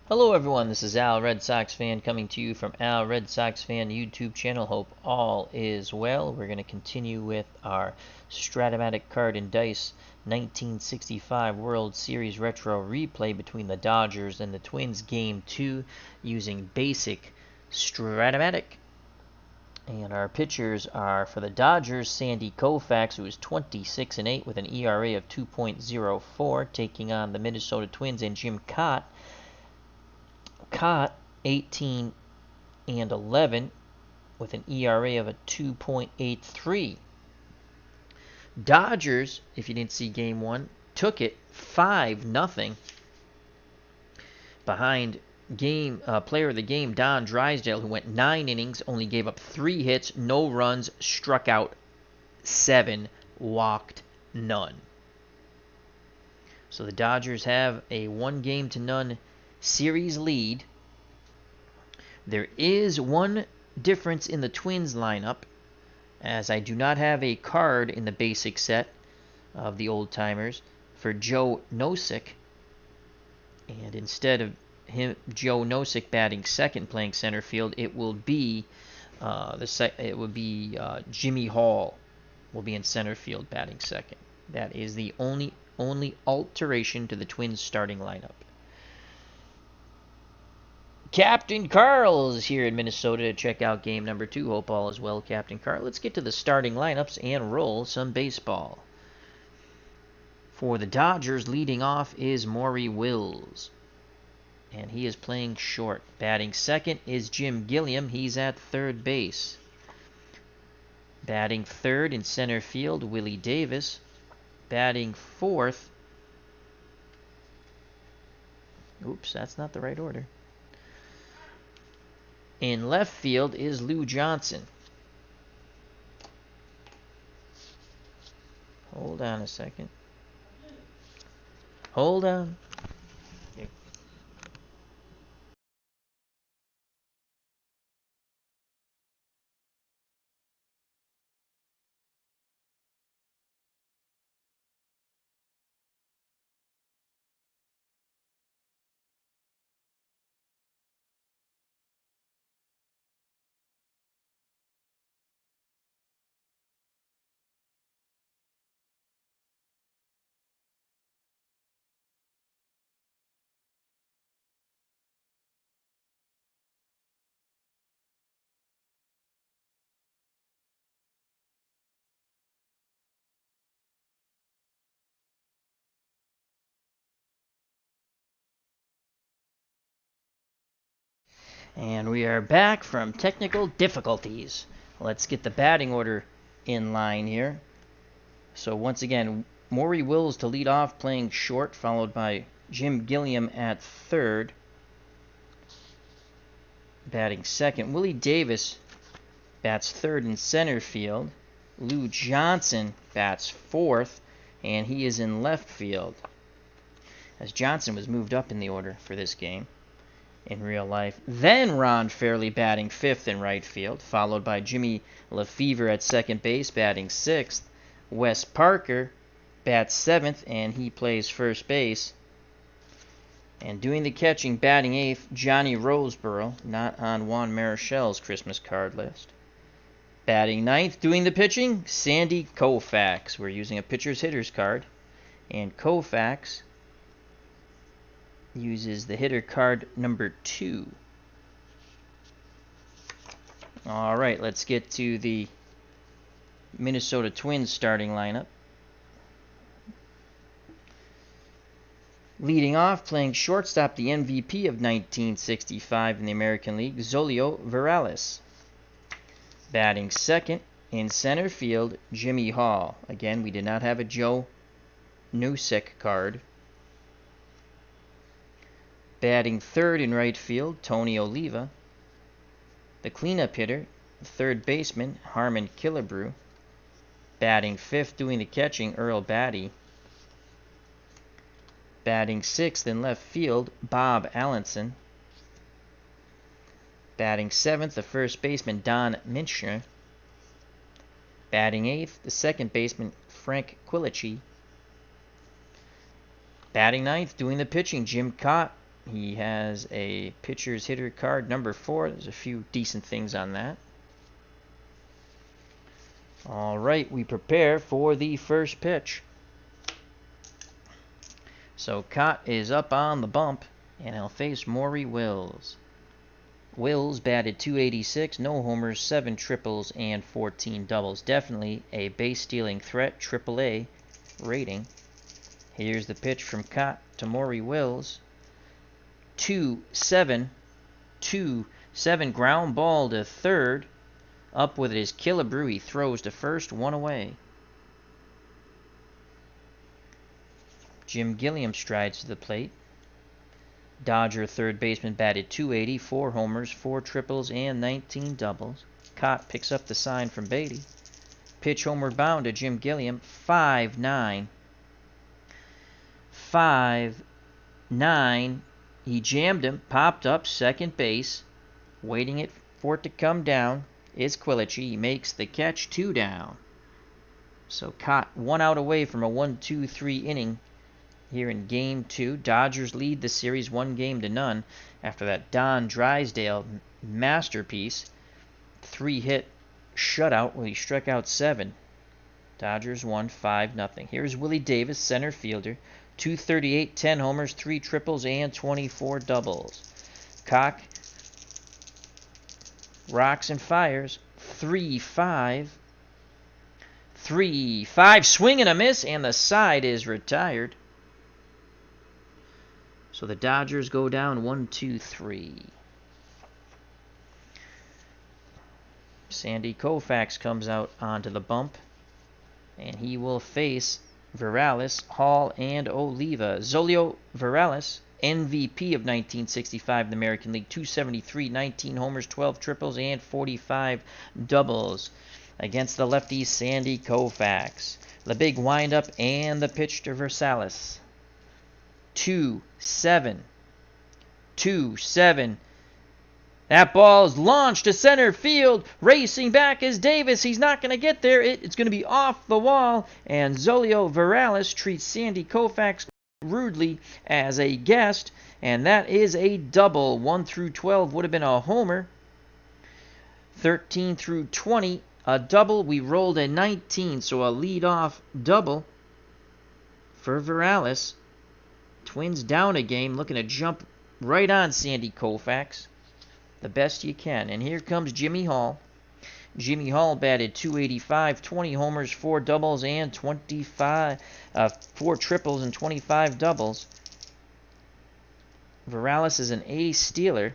Hello everyone, this is Al Red Sox Fan coming to you from Al Red Sox Fan YouTube channel. Hope all is well. We're going to continue with our Strat-O-Matic Card and Dice 1965 World Series Retro replay between the Dodgers and the Twins Game 2 using basic Strat-O-Matic. And our pitchers are, for the Dodgers, Sandy Koufax, who is 26-8 with an ERA of 2.04, taking on the Minnesota Twins, and Jim Kaat. Kaat, 18-11 with an ERA of a 2.83. Dodgers, if you didn't see game one, took it 5-0 behind player of the game Don Drysdale, who went 9 innings, only gave up 3 hits, no runs, struck out 7, walked none. So the Dodgers have a 1-0 series lead. There is one difference in the Twins lineup, as I do not have a card in the basic set of the old timers for Joe Nosek, and instead of Joe Nosek batting second, playing center field, it will be Jimmy Hall will be in center field batting second. That is the only alteration to the Twins starting lineup. Captain Carl is here in Minnesota to check out game number 2. Hope all is well, Captain Carl. Let's get to the starting lineups and roll some baseball. For the Dodgers, leading off is Maury Wills, and he is playing short. Batting second is Jim Gilliam. He's at third base. Batting third in center field, Willie Davis. Batting fourth. Oops, that's not the right order. In left field is Lou Johnson. Hold on a second. Hold on. Okay. And we are back from technical difficulties. Let's get the batting order in line here. So once again, Maury Wills to lead off, playing short, followed by Jim Gilliam at third. Batting second, Willie Davis bats third in center field. Lou Johnson bats fourth, and he is in left field, as Johnson was moved up in the order for this game in real life. Then Ron Fairley batting fifth in right field, followed by Jimmy Lefevre at second base, batting sixth. Wes Parker bats seventh, and he plays first base. And doing the catching, batting eighth, Johnny Roseboro, not on Juan Marichel's Christmas card list. Batting ninth, doing the pitching, Sandy Koufax. We're using a pitcher's hitters card, and Koufax uses the hitter card number 2. All right, let's get to the Minnesota Twins starting lineup. Leading off, playing shortstop, the MVP of 1965 in the American League, Zolio Virales. Batting second in center field, Jimmy Hall. Again, we did not have a Joe Nosek card. Batting third in right field, Tony Oliva. The cleanup hitter, third baseman, Harmon Killebrew. Batting fifth, doing the catching, Earl Batty. Batting sixth in left field, Bob Allenson. Batting seventh, the first baseman, Don Minchner. Batting eighth, the second baseman, Frank Quilici. Batting ninth, doing the pitching, Jim Kaat. He has a pitcher's hitter card, number 4. There's a few decent things on that. All right, we prepare for the first pitch. So Kaat is up on the bump, and he'll face Maury Wills. Wills batted .286, no homers, 7 triples, and 14 doubles. Definitely a base-stealing threat, AAA rating. Here's the pitch from Kaat to Maury Wills. 2-7, 2-7, ground ball to third. Up with it is Killebrew. He throws to first, 1 away. Jim Gilliam strides to the plate. Dodger third baseman batted .280, 4 homers, 4 triples, and 19 doubles. Kaat picks up the sign from Beatty. Pitch homeward bound to Jim Gilliam. 5-9. 5-9. He jammed him, popped up second base. Waiting for it to come down is Quilici. He makes the catch, 2 down. So Kaat 1 out away from a 1-2-3 inning here in Game 2. Dodgers lead the series 1-0 after that Don Drysdale masterpiece 3-hit shutout where he struck out 7. Dodgers won 5-0. Here's Willie Davis, center fielder. .238, 10 homers, 3 triples, and 24 doubles. Cock rocks and fires. 3-5. 3-5. Swing and a miss, and the side is retired. So the Dodgers go down 1-2-3. Sandy Koufax comes out onto the bump, and he will face Virales, Hall, and Oliva. Zolio Virales, MVP of 1965 in the American League, .273, 19 homers, 12 triples, and 45 doubles. Against the lefty Sandy Koufax. The big windup and the pitch to Virales. 2-7. 2-7. That ball is launched to center field. Racing back is Davis. He's not going to get there. It's going to be off the wall. And Zolio Virales treats Sandy Koufax rudely as a guest. And that is a double. 1 through 12 would have been a homer. 13 through 20, a double. We rolled a 19, so a lead-off double for Virales. Twins down a game, looking to jump right on Sandy Koufax. The best you can. And here comes Jimmy Hall. Jimmy Hall batted .285, 20 homers, 4 doubles, and 4 triples and 25 doubles. Virales is an ace stealer.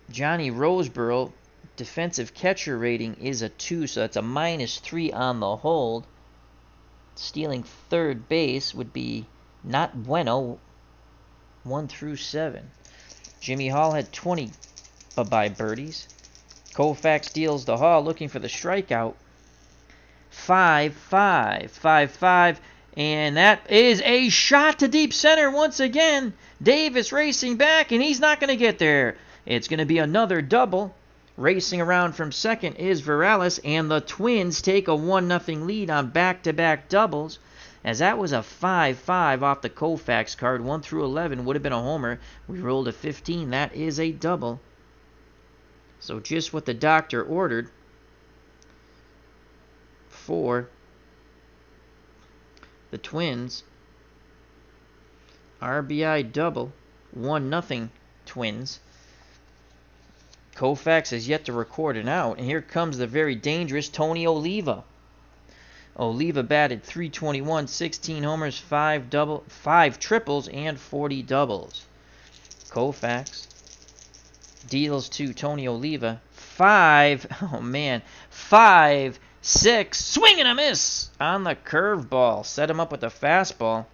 Johnny Roseboro, defensive catcher rating is a 2, so that's a -3 on the hold. Stealing third base would be not bueno. 1 through 7. Jimmy Hall had 20 bye-bye birdies. Koufax deals to Hall, looking for the strikeout. 5-5. 5-5. And that is a shot to deep center once again. Davis racing back, and he's not going to get there. It's going to be another double. Racing around from second is Virales, and the Twins take a 1-0 lead on back-to-back doubles. As that was a 5-5 off the Koufax card. 1 through 11 would have been a homer. We rolled a 15. That is a double. So just what the doctor ordered for the Twins. RBI double. 1-0 Twins. Koufax has yet to record an out. And here comes the very dangerous Tony Oliva. Oliva batted .321, 16 homers, 5 triples, and 40 doubles. Koufax deals to Tony Oliva. 5-6. Swing and a miss on the curveball. Set him up with a fastball.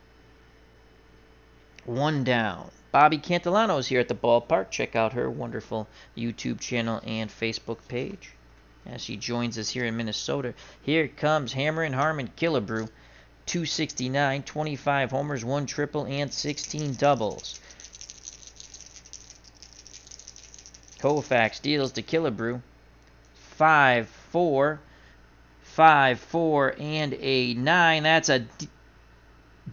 1 down. Bobby Cantillano is here at the ballpark. Check out her wonderful YouTube channel and Facebook page as she joins us here in Minnesota. Here comes Hammer and Harmon Killebrew. .269, 25 homers, 1 triple, and 16 doubles. Koufax deals to Killebrew. 5-4. 5, 4, and a 9. That's a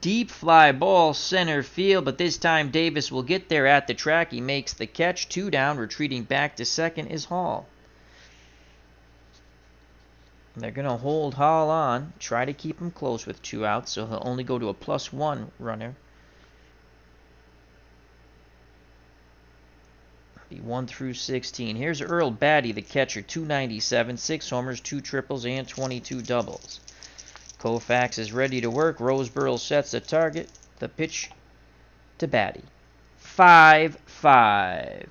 deep fly ball center field, but this time Davis will get there at the track. He makes the catch. 2 down. Retreating back to second is Hall. They're going to hold Hall on, try to keep him close with 2 outs, so he'll only go to a +1 runner. Be 1 through 16. Here's Earl Batty, the catcher, 297, 6 homers, 2 triples, and 22 doubles. Koufax is ready to work. Roseboro sets the target. The pitch to Batty. 5-5.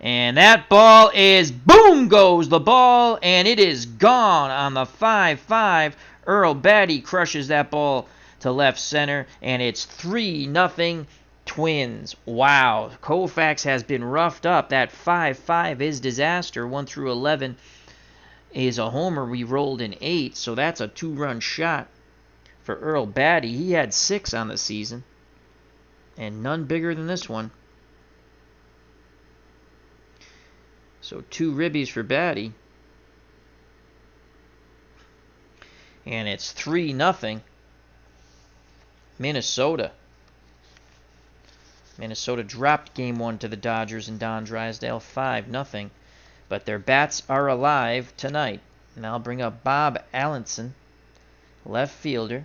And that ball is, boom goes the ball, and it is gone on the 5-5. Earl Batty crushes that ball to left center, and it's 3-0 Twins. Wow, Koufax has been roughed up. That 5-5 is disaster. 1 through 11 is a homer. We rolled in 8, so that's a 2-run shot for Earl Batty. He had 6 on the season, and none bigger than this one. So 2 ribbies for Batty. And it's 3-0 Minnesota. Minnesota dropped Game 1 to the Dodgers and Don Drysdale 5-0. But their bats are alive tonight. And I'll bring up Bob Allenson, left fielder.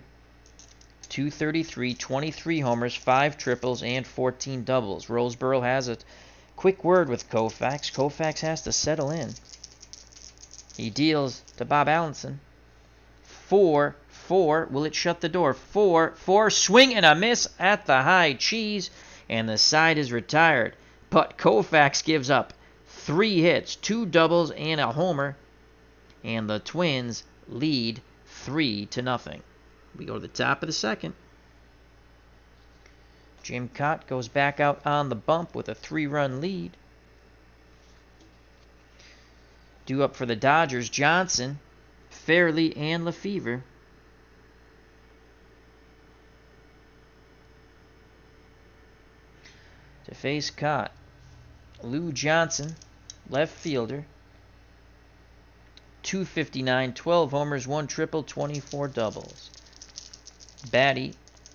233, 23 homers, 5 triples, and 14 doubles. Roseboro has a quick word with Koufax. Koufax has to settle in. He deals to Bob Allenson. 4-4. Will it shut the door? 4-4. Swing and a miss at the high cheese. And the side is retired. But Koufax gives up 3 hits, 2 doubles, and a homer. And the Twins lead 3-0. We go to the top of the second. Jim Kaat goes back out on the bump with a 3-run lead. Due up for the Dodgers, Johnson, Fairley, and Lefevre. To face Kaat, Lou Johnson, left fielder. 259, 12 homers, 1 triple, 24 doubles. Batty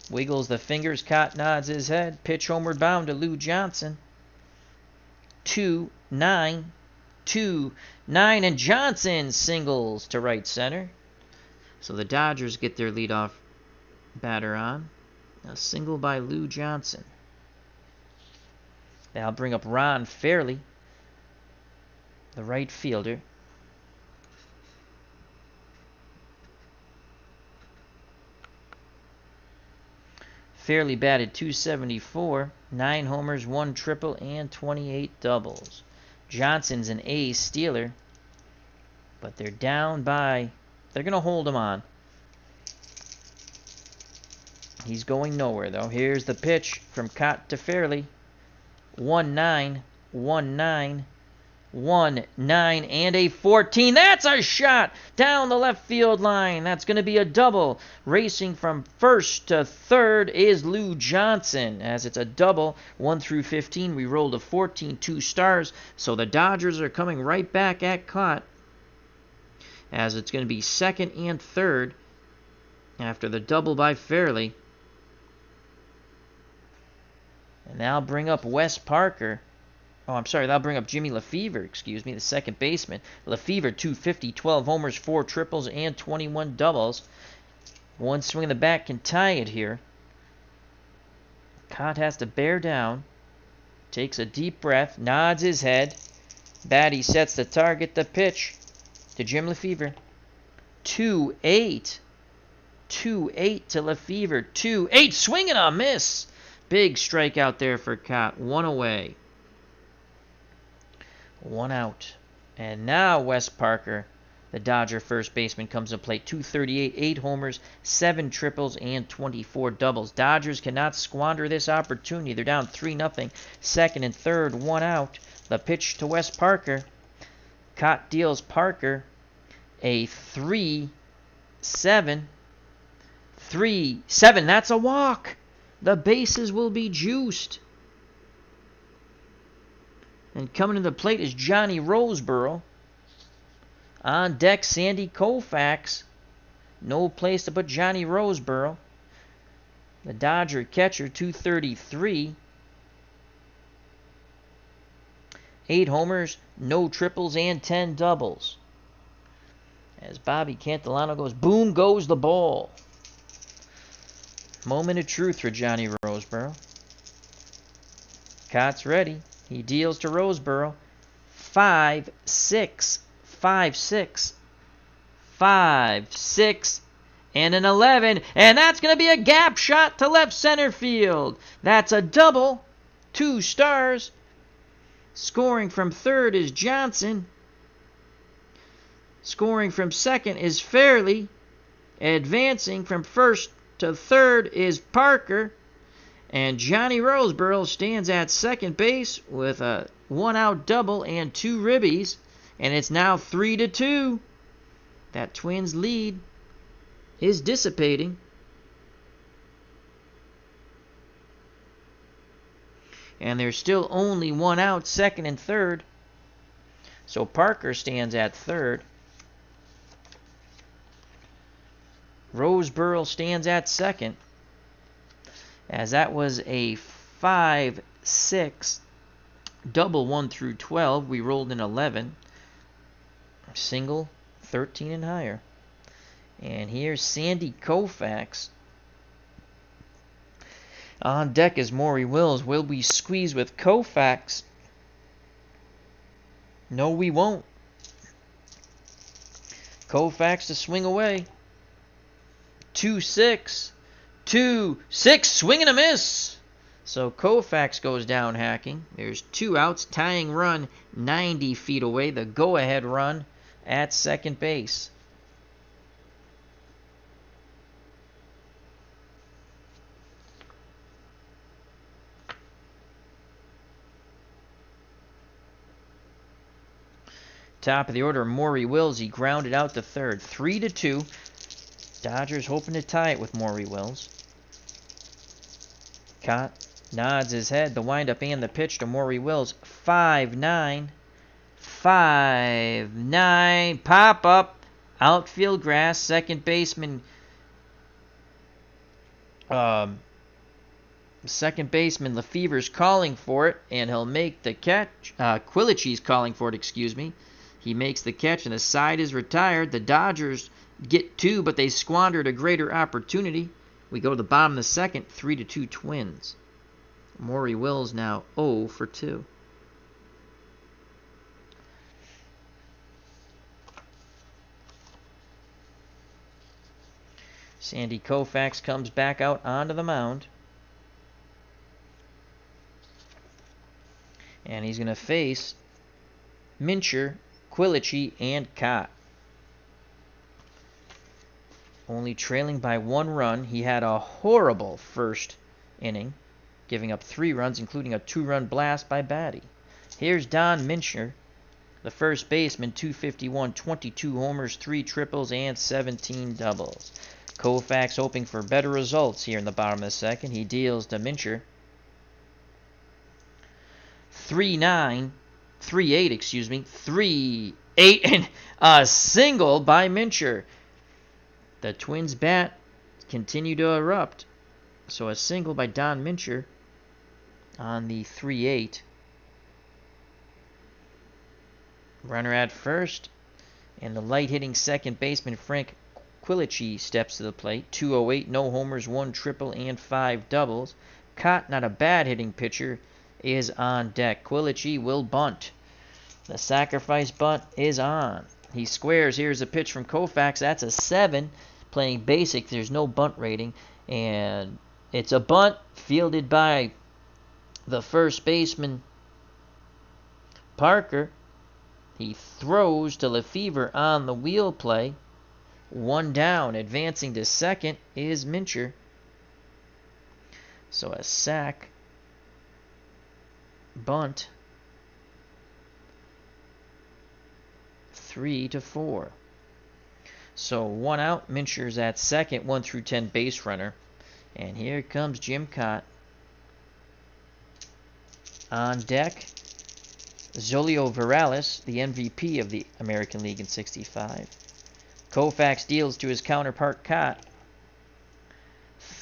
wiggles the fingers. Kaat nods his head. Pitch homeward bound to Lou Johnson. 2-9. 2-9. And Johnson singles to right center. So the Dodgers get their leadoff batter on. A single by Lou Johnson. Now I'll bring up Ron Fairley, the right fielder. Fairley batted .274, 9 homers, 1 triple, and 28 doubles. Johnson's an ace stealer, but they're down by, they're going to hold him on. He's going nowhere, though. Here's the pitch from Kaat to Fairley. 1-9, 1-9, 1-9, and a 14. That's a shot down the left field line. That's going to be a double. Racing from first to third is Lou Johnson. As it's a double, 1 through 15. We rolled a 14, 2 stars. So the Dodgers are coming right back at Kaat, as it's going to be second and third after the double by Fairley. And now bring up Wes Parker. Oh, I'm sorry, that'll bring up Jimmy Lefevre, the second baseman. Lefevre, 250, 12 homers, 4 triples, and 21 doubles. One swing of the bat can tie it here. Kaat has to bear down. Takes a deep breath, nods his head. Batty sets the target, the pitch to Jim Lefevre. 2-8. 2-8 to Lefevre. 2-8, swing and a miss. Big strikeout there for Kaat. 1 away. 1 out. And now Wes Parker, the Dodger first baseman, comes to plate. 238, 8 homers, 7 triples, and 24 doubles. Dodgers cannot squander this opportunity. They're down 3-0. Second and third, 1 out. The pitch to Wes Parker. Kaat deals Parker a 3-7. 3-7. That's a walk. The bases will be juiced. And coming to the plate is Johnny Roseboro. On deck, Sandy Koufax. No place to put Johnny Roseboro. The Dodger catcher, 233. 8 homers, no triples, and 10 doubles. As Bobby Cantilano goes, boom goes the ball. Moment of truth for Johnny Roseboro. Kaat's ready. He deals to Roseboro. 5-6, 5-6, 5-6, and an 11. And that's going to be a gap shot to left center field. That's a double. 2 stars. Scoring from third is Johnson. Scoring from second is Fairley. Advancing from first to third is Parker. And Johnny Roseboro stands at second base with a 1-out double and 2 ribbies. And it's now 3-2. That Twins lead is dissipating. And there's still only 1 out, second and third. So Parker stands at third. Roseboro stands at second. As that was a 5-6 double 1 through 12. We rolled in 11. Single 13 and higher. And here's Sandy Koufax. On deck is Maury Wills. Will we squeeze with Koufax? No, we won't. Koufax to swing away. 2-6. 2-6. Swing and a miss. So Koufax goes down hacking. There's 2 outs. Tying run 90 feet away. The go-ahead run at second base. Top of the order, Maury Wills. He grounded out to third. 3-2. Dodgers hoping to tie it with Maury Wills. Kaat nods his head. The windup and the pitch to Maury Wills. 5-9. 5-9. Pop up. Outfield grass. Second baseman. Lefevre's calling for it, and he'll make the catch. Quilichi's calling for it, excuse me. He makes the catch, and the side is retired. The Dodgers get 2, but they squandered a greater opportunity. We go to the bottom of the second, 3-2 Twins. Maury Wills now 0 for 2. Sandy Koufax comes back out onto the mound. And he's going to face Mincher, Quilichi, and Kaat. Only trailing by 1 run. He had a horrible first inning, giving up 3 runs, including a 2-run blast by Batty. Here's Don Mincher, the first baseman, 251, 22 homers, 3 triples, and 17 doubles. Koufax hoping for better results here in the bottom of the second. He deals to Mincher. 3-8, 3-8, and a single by Mincher. The Twins bat continue to erupt. So a single by Don Mincher on the 3-8. Runner at first, and the light-hitting second baseman Frank Quilichi steps to the plate. 208, no homers, 1 triple, and 5 doubles. Kaat, not a bad hitting pitcher, is on deck. Quilichi will bunt. The sacrifice bunt is on. He squares. Here's a pitch from Koufax. That's a 7. Playing basic, there's no bunt rating. And it's a bunt fielded by the first baseman, Parker. He throws to Lefevre on the wheel play. 1 down. Advancing to second is Mincher. So a sack. Bunt. 3-4. So 1 out. Mincher's at second. 1 through 10 base runner. And here comes Jim Kaat. On deck, Zolio Virales, the MVP of the American League in '65. Koufax deals to his counterpart Kaat.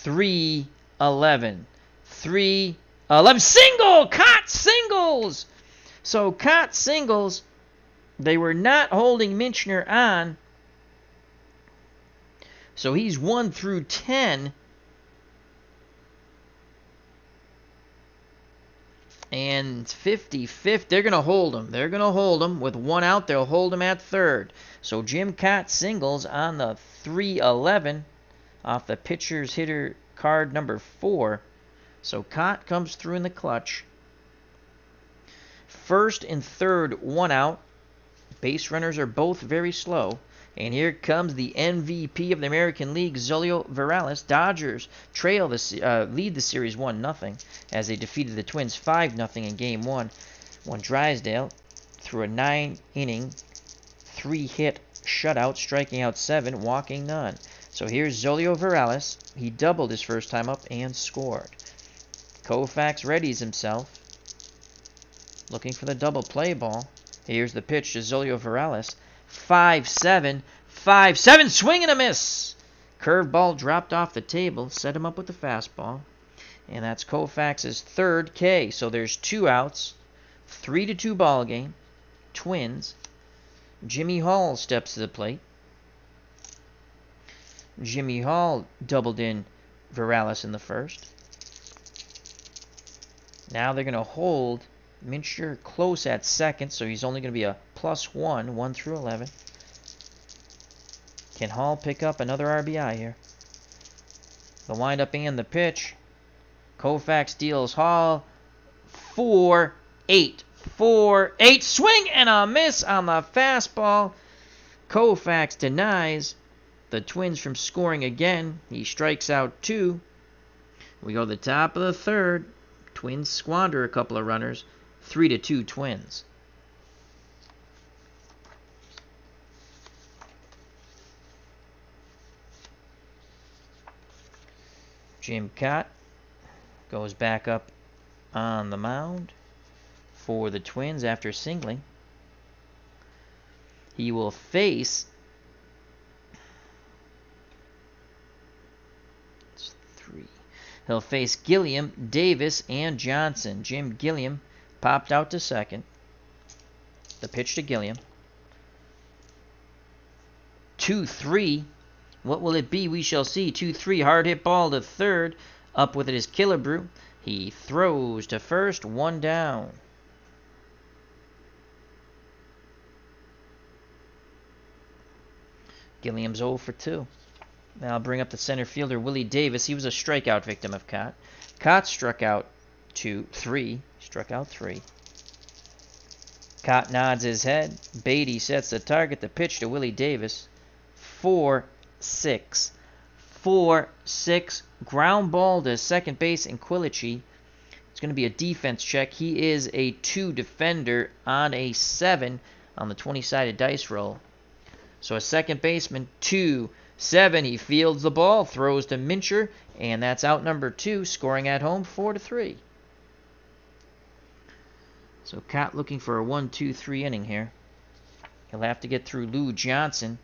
3-11. 3-11. Single! Kaat singles! So Kaat singles. They were not holding Minchner on. So he's 1 through 10. And 55th, they're going to hold him. They're going to hold him. With one out, they'll hold him at third. So Jim Kaat singles on the 3-11 off the pitcher's hitter card number 4. So Kaat comes through in the clutch. First and third, one out. Base runners are both very slow. And here comes the MVP of the American League, Julio Virales. Dodgers lead the series 1-0 as they defeated the Twins 5-0 in Game 1. When Drysdale threw a 9-inning, 3-hit shutout, striking out 7, walking none. So here's Julio Virales. He doubled his first time up and scored. Koufax readies himself, looking for the double play ball. Here's the pitch to Julio Virales. 5-7, 5-7, swing and a miss. Curveball dropped off the table, set him up with the fastball. And that's Koufax's third K. So there's 2 outs, 3-2 ball game. Twins. Jimmy Hall steps to the plate. Jimmy Hall doubled in Virales in the first. Now they're going to hold Minchner close at second, so he's only going to be a +1, 1 through 11. Can Hall pick up another RBI here? The windup and the pitch. Koufax deals Hall 4-8. 4-8. Swing and a miss on the fastball. Koufax denies the Twins from scoring again. He strikes out 2. We go to the top of the third. Twins squander a couple of runners. 3-2 Twins. Jim Kaat goes back up on the mound for the Twins after singling. He will face He'll face Gilliam, Davis, and Johnson. Jim Gilliam popped out to second. The pitch to Gilliam. 2-3. What will it be? We shall see. 2-3. Hard hit ball to third. Up with it is Killebrew. He throws to first. 1 down. Gilliam's 0 for 2. Now I'll bring up the center fielder, Willie Davis. He was a strikeout victim of Kaat. Kaat struck out 3. Struck out 3. Kaat nods his head. Beatty sets the target. The pitch to Willie Davis. 4-6. 4-6. Ground ball to second base and Quilici. It's going to be a defense check. He is a 2 defender on a 7 on the 20-sided dice roll. So a second baseman, 2-7. He fields the ball, throws to Minchner, and that's out number 2, scoring at home 4-3. So Kaat looking for a 1-2-3 inning here. He'll have to get through Lou Johnson.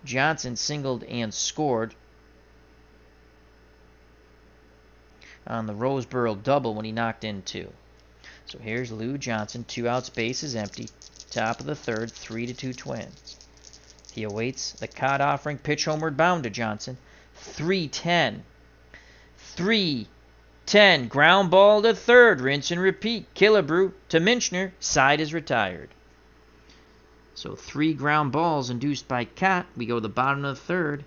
Johnson singled and scored on the Roseboro double when he knocked in 2. So here's Lou Johnson, 2 outs, base is empty. Top of the third, 3-2 Twins. He awaits the Kaat offering. Pitch homeward bound to Johnson. 3-10. 3-10. Ground ball to third. Rinse and repeat. Killebrew to Minchner. Side is retired. So 3 ground balls induced by Kaat. We go to the bottom of the third.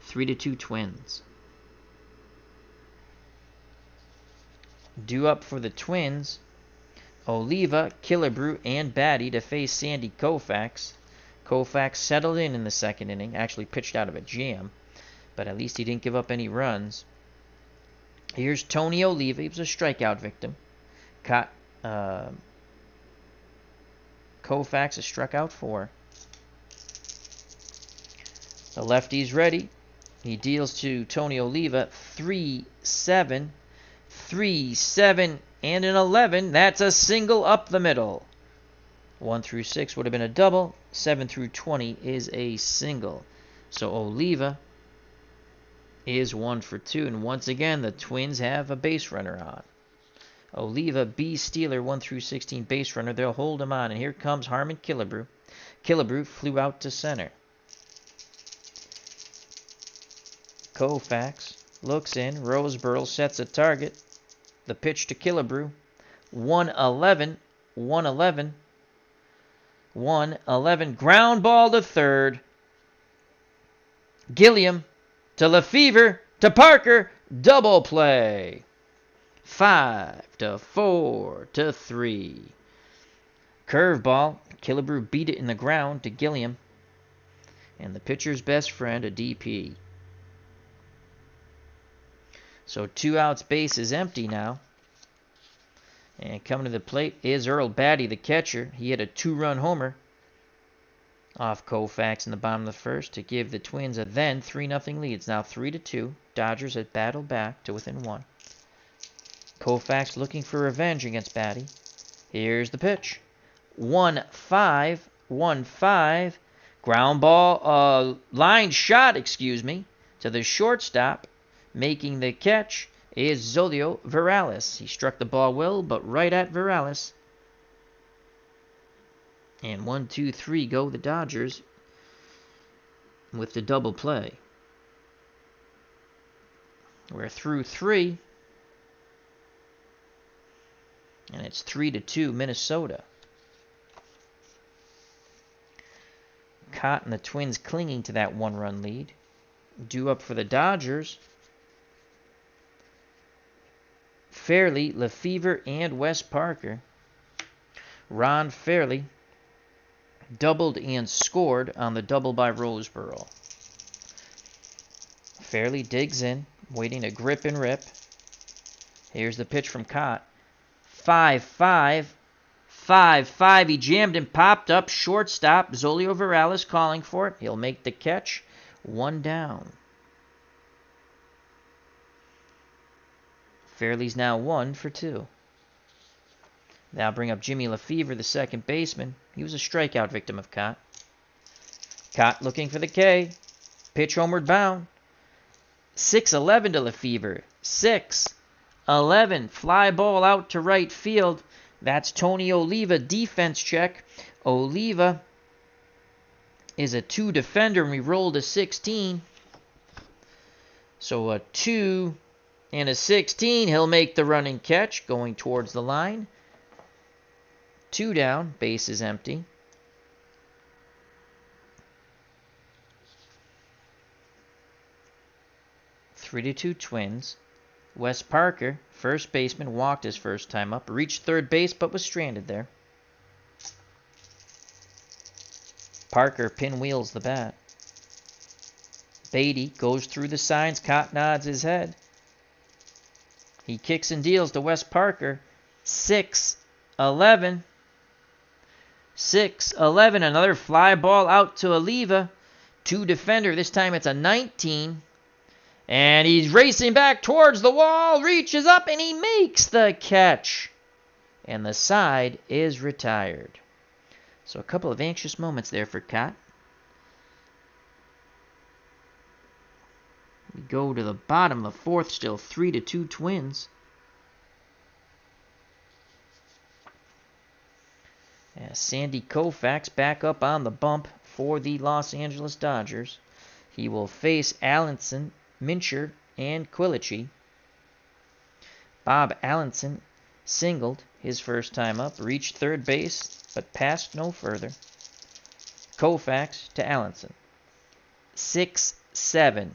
3-2 Twins. Due up for the Twins. Oliva, Killebrew, and Batty to face Sandy Koufax. Koufax settled in the second inning, actually pitched out of a jam, but at least he didn't give up any runs. Here's Tony Oliva. He was a strikeout victim. Koufax has struck out 4. The lefty's ready. He deals to Tony Oliva. 3-7. 3-7 and an 11. That's a single up the middle. 1 through 6 would have been a double. 7 through 20 is a single. So Oliva is 1 for 2. And once again, the Twins have a base runner on. Oliva, B. Steeler, 1 through 16 base runner. They'll hold him on. And here comes Harmon Killebrew. Killebrew flew out to center. Koufax looks in. Roseboro sets a target. The pitch to Killebrew. 1-11. 1-11. 1-11. Ground ball to third. Gilliam to Lefevre to Parker. Double play. 5-4-3. Curveball. Killebrew beat it in the ground to Gilliam. And the pitcher's best friend, a DP. So 2 outs, base is empty now. And coming to the plate is Earl Batty, the catcher. He hit a 2-run homer off Koufax in the bottom of the first to give the Twins a then 3-0 lead. It's now 3-2. Dodgers have battled back to within 1. Koufax looking for revenge against Batty. Here's the pitch. 1-5. 1-5. Ground ball, line shot, to the shortstop. Making the catch is Zolio Virales. He struck the ball well, but right at Virales. And 1-2-3 go the Dodgers with the double play. We're through 3. And it's 3-2 Minnesota. Kaat and the Twins clinging to that 1-run lead. Due up for the Dodgers. Fairley, Lefevre, and Wes Parker. Ron Fairley doubled and scored on the double by Roseboro. Fairley digs in, waiting to grip and rip. Here's the pitch from Kaat. 5-5. 5-5. He jammed and popped up. Shortstop. Zolio Virales calling for it. He'll make the catch. 1 down. Fairley's now 1 for 2. Now bring up Jimmy Lefevre, the second baseman. He was a strikeout victim of Kaat. Kaat looking for the K. Pitch homeward bound. 6-11 to Lefevre. 6-11. Fly ball out to right field. That's Tony Oliva. Defense check. Oliva is a 2 defender, and we rolled a 16. So a 2 and a 16. He'll make the running catch going towards the line. 2 down. Base is empty. 3-2 Twins. Wes Parker, first baseman, walked his first time up. Reached third base but was stranded there. Parker pinwheels the bat. Beatty goes through the signs. Kaat nods his head. He kicks and deals to Wes Parker. 6-11. 6-11. Another fly ball out to Oliva. 2 defender. This time it's a 19. And he's racing back towards the wall. Reaches up and he makes the catch. And the side is retired. So a couple of anxious moments there for Kaat. We go to the bottom of the 4th, still 3-2 Twins. As Sandy Koufax back up on the bump for the Los Angeles Dodgers. He will face Allenson, Mincher, and Quilici. Bob Allenson singled his first time up, reached third base, but passed no further. Koufax to Allenson. 6-7.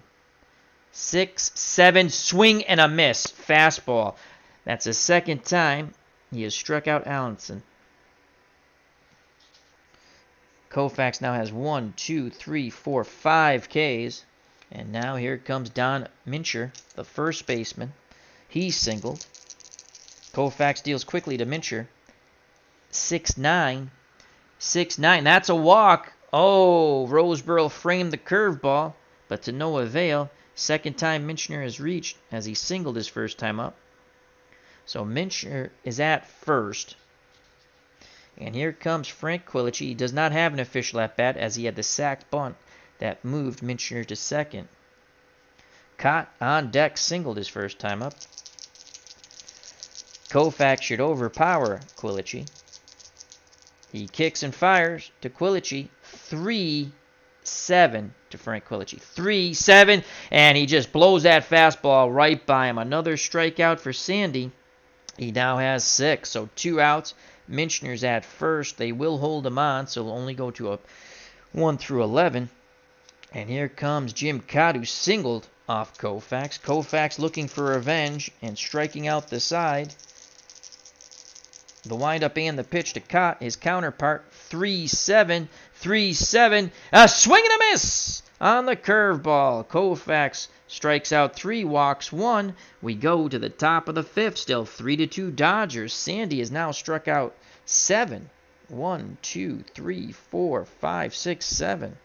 6-7, swing and a miss. Fastball. That's the second time he has struck out Allenson. Koufax now has 1, 2, 3, 4, 5 Ks. And now here comes Don Mincher, the first baseman. He's singled. Koufax deals quickly to Mincher. 6-9. 6-9. That's a walk. Oh, Roseboro framed the curveball, but to no avail. Second time Mincher has reached as he singled his first time up. So Mincher is at first. And here comes Frank Quilici. He does not have an official at bat as he had the sacked bunt That moved Minchner to second. Kaat on deck singled his first time up. Koufax should overpower Quilici. He kicks and fires to Quilici. 3-7 to Frank Quilici. 3-7, and he just blows that fastball right by him. Another strikeout for Sandy. He now has 6, so 2 outs. Minchner's at first. They will hold him on, so he'll only go to a 1 through 11. And here comes Jim Kaat, who singled off Koufax. Koufax looking for revenge and striking out the side. The windup and the pitch to Kaat, his counterpart. 3-7, 3-7. A swing and a miss on the curveball. Koufax strikes out 3, walks 1. We go to the top of the 5th. Still 3-2 Dodgers. Sandy has now struck out 7. 1, 2, 3, 4, 5, 6, 7.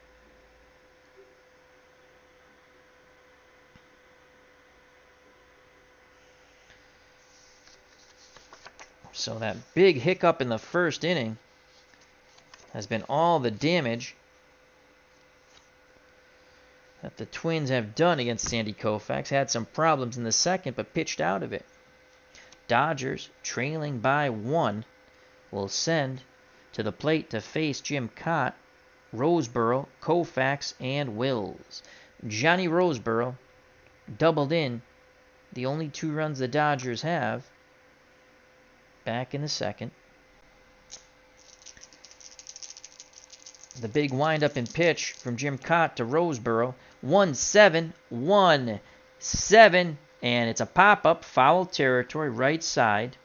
So that big hiccup in the first inning has been all the damage that the Twins have done against Sandy Koufax. Had some problems in the second, but pitched out of it. Dodgers, trailing by 1, will send to the plate to face Jim Kaat, Roseboro, Koufax, and Wills. Johnny Roseboro doubled in the only 2 runs the Dodgers have back in the second. The big windup and pitch from Jim Kaat to Roseboro. 1-7, 1-7, and it's a pop-up, foul territory, right side.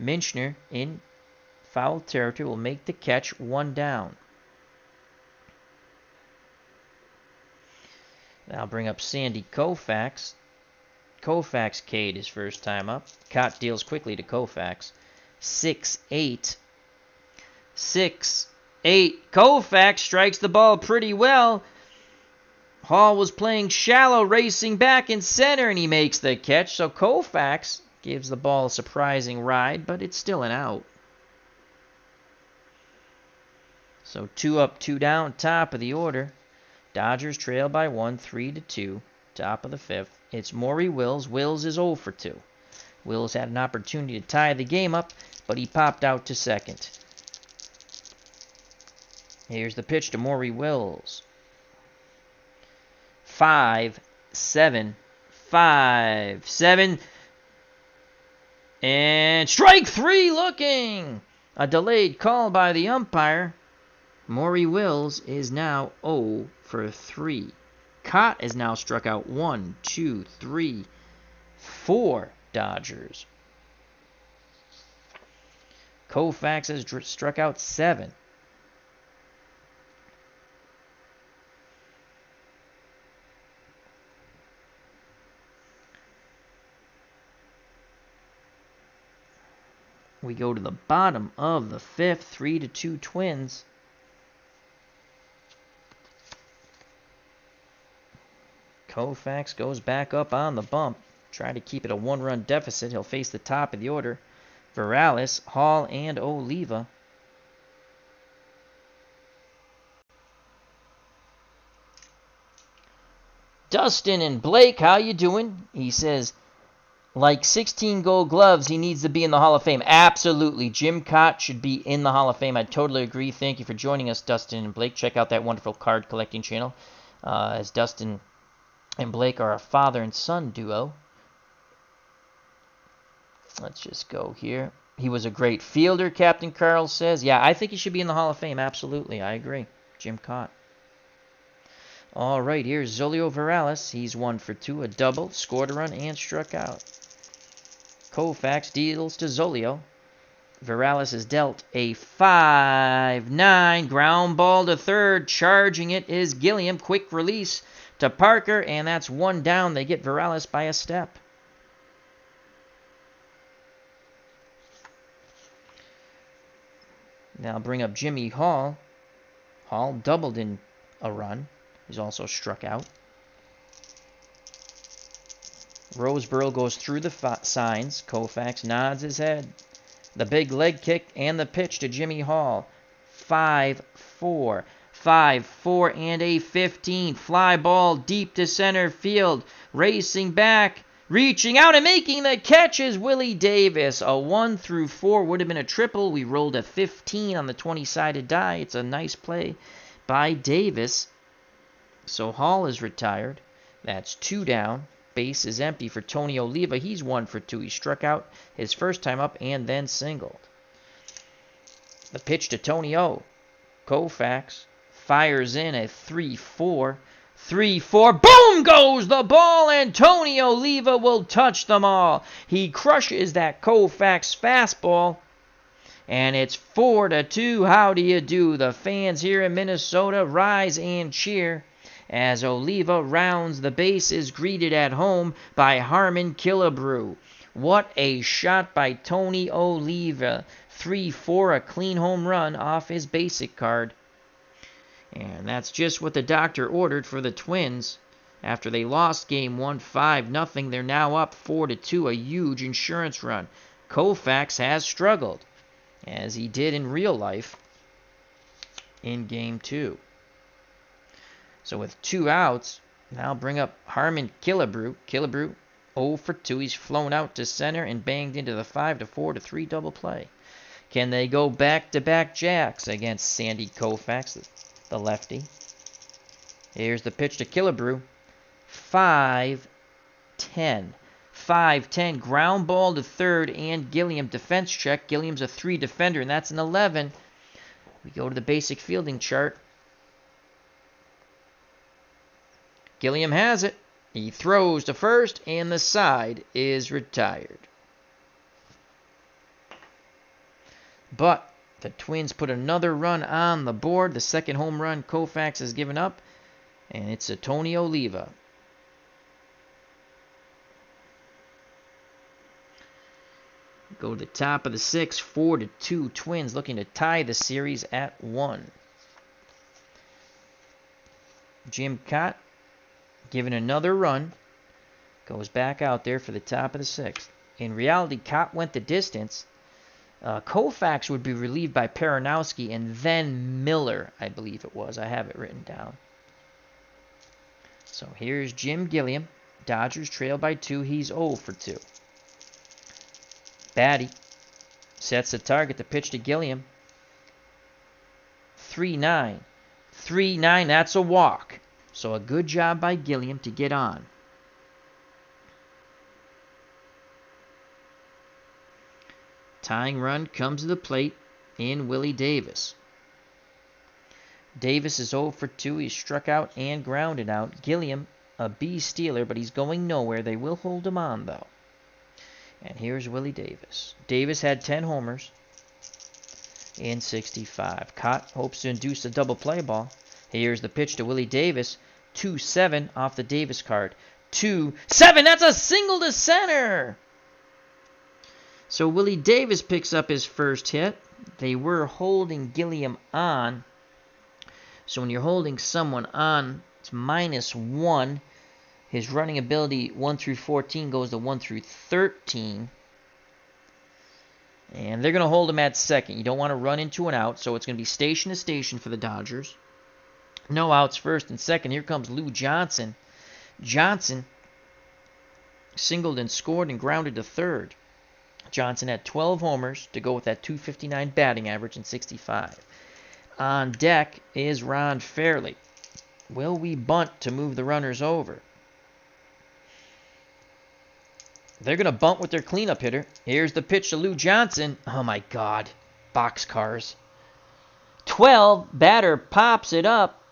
Minchner in foul territory will make the catch, 1 down. Now bring up Sandy Koufax. Koufax K'd his first time up. Kaat deals quickly to Koufax. 6-8. 6-8. Koufax strikes the ball pretty well. Hall was playing shallow, racing back in center, and he makes the catch. So Koufax gives the ball a surprising ride, but it's still an out. So 2 up, 2 down, top of the order. Dodgers trail by 1, 3-2, top of the 5th. It's Maury Wills. Wills is 0 for 2. Wills had an opportunity to tie the game up, but he popped out to second. Here's the pitch to Maury Wills. 5-7. 5-7. And strike 3 looking. A delayed call by the umpire. Maury Wills is now 0 for 3. Kaat is now struck out 1, 2, 3, 4 Dodgers. Koufax has struck out 7. We go to the bottom of the 5th, 3-2 Twins. Koufax goes back up on the bump. Try to keep it a 1-run deficit. He'll face the top of the order. Varales, Hall, and Oliva. Dustin and Blake, how you doing? He says, like 16 gold gloves, he needs to be in the Hall of Fame. Absolutely. Jim Kaat should be in the Hall of Fame. I totally agree. Thank you for joining us, Dustin and Blake. Check out that wonderful card collecting channel. As Dustin and Blake are a father and son duo. Let's just go here. He was a great fielder, Captain Carl says. Yeah, I think he should be in the Hall of Fame. Absolutely. I agree. Jim Kaat. All right, here's Zolio Varales. He's 1 for 2, a double, scored a run, and struck out. Koufax deals to Zolio. Varales is dealt a 5-9. Ground ball to third. Charging it is Gilliam. Quick release to Parker, and that's 1 down. They get Varales by a step. Now bring up Jimmy Hall. Hall doubled in a run. He's also struck out. Roseboro goes through the signs. Koufax nods his head. The big leg kick and the pitch to Jimmy Hall. 5-4. 5, 4, and a 15. Fly ball deep to center field. Racing back. Reaching out and making the catch is Willie Davis. A 1 through 4 would have been a triple. We rolled a 15 on the 20-sided die. It's a nice play by Davis. So Hall is retired. That's 2 down. Base is empty for Tony Oliva. He's 1 for 2. He struck out his first time up and then singled. The pitch to Tony O. Koufax fires in a 3-4. 3-4. Boom goes the ball, and Tony Oliva will touch them all. He crushes that Koufax fastball, and it's 4-2. How do you do? The fans here in Minnesota rise and cheer as Oliva rounds the bases, greeted at home by Harmon Killebrew. What a shot by Tony Oliva. 3-4, a clean home run off his basic card. And that's just what the doctor ordered for the Twins. After they lost game 1 5-0, they're now up 4-2, a huge insurance run. Koufax has struggled, as he did in real life in game 2. So with 2 outs, now bring up Harmon Killebrew. Killebrew 0 for 2. He's flown out to center and banged into the 5-4-3 double play. Can they go back-to-back jacks against Sandy Koufax, the lefty? Here's the pitch to Killebrew. 5-10. 5-10. Ground ball to third, and Gilliam defense check. Gilliam's a 3 defender, and that's an 11. We go to the basic fielding chart. Gilliam has it. He throws to first, and the side is retired. But the Twins put another run on the board. The second home run Koufax has given up, and it's a Tony Oliva. Go to the top of the 6th, 4-2. Twins looking to tie the series at 1. Jim Kaat given another run. Goes back out there for the top of the 6th. In reality, Kaat went the distance. Koufax would be relieved by Peronowski and then Miller, I believe it was. I have it written down. So here's Jim Gilliam. Dodgers trail by 2. He's 0 for 2. Batty sets the target to pitch to Gilliam. 3-9. 3-9, that's a walk. So a good job by Gilliam to get on. Tying run comes to the plate in Willie Davis. Davis is 0 for 2. He's struck out and grounded out. Gilliam, a B stealer, but he's going nowhere. They will hold him on, though. And here's Willie Davis. Davis had 10 homers in 65. Kaat hopes to induce a double play ball. Here's the pitch to Willie Davis. 2-7 off the Davis card. 2-7. That's a single to center. So Willie Davis picks up his first hit. They were holding Gilliam on. So when you're holding someone on, it's -1. His running ability 1 through 14 goes to 1 through 13. And they're going to hold him at second. You don't want to run into an out, so it's going to be station to station for the Dodgers. No outs first and second. Here comes Lou Johnson. Johnson singled and scored and grounded to third. Johnson had 12 homers to go with that .259 batting average in 65. On deck is Ron Fairley. Will we bunt to move the runners over? They're going to bunt with their cleanup hitter. Here's the pitch to Lou Johnson. Oh, my God. Boxcars. 12. Batter pops it up.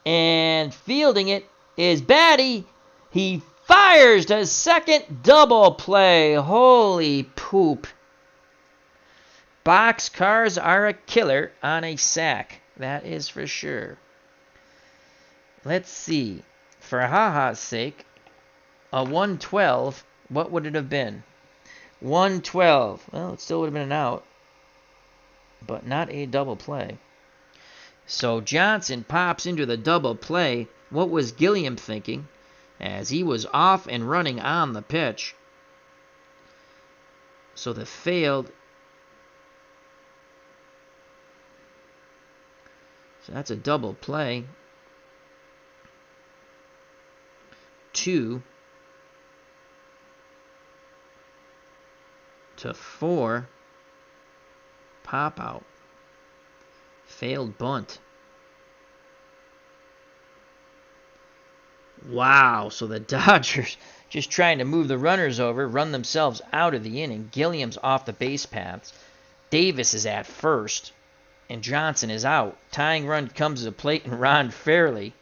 And fielding it is Batty. He fires to second. Double play. Holy poop. Boxcars are a killer on a sack. That is for sure. Let's see. For ha-ha's sake, a 112... what would it have been? 112. Well, it still would have been an out, but not a double play. So Johnson pops into the double play. What was Gilliam thinking? As he was off and running on the pitch. So the failed So that's a double play. 2 to 4. Pop out. Failed bunt. Wow, so the Dodgers just trying to move the runners over, run themselves out of the inning. Gilliam's off the base paths. Davis is at first, and Johnson is out. Tying run comes to the plate, and Ron Fairley.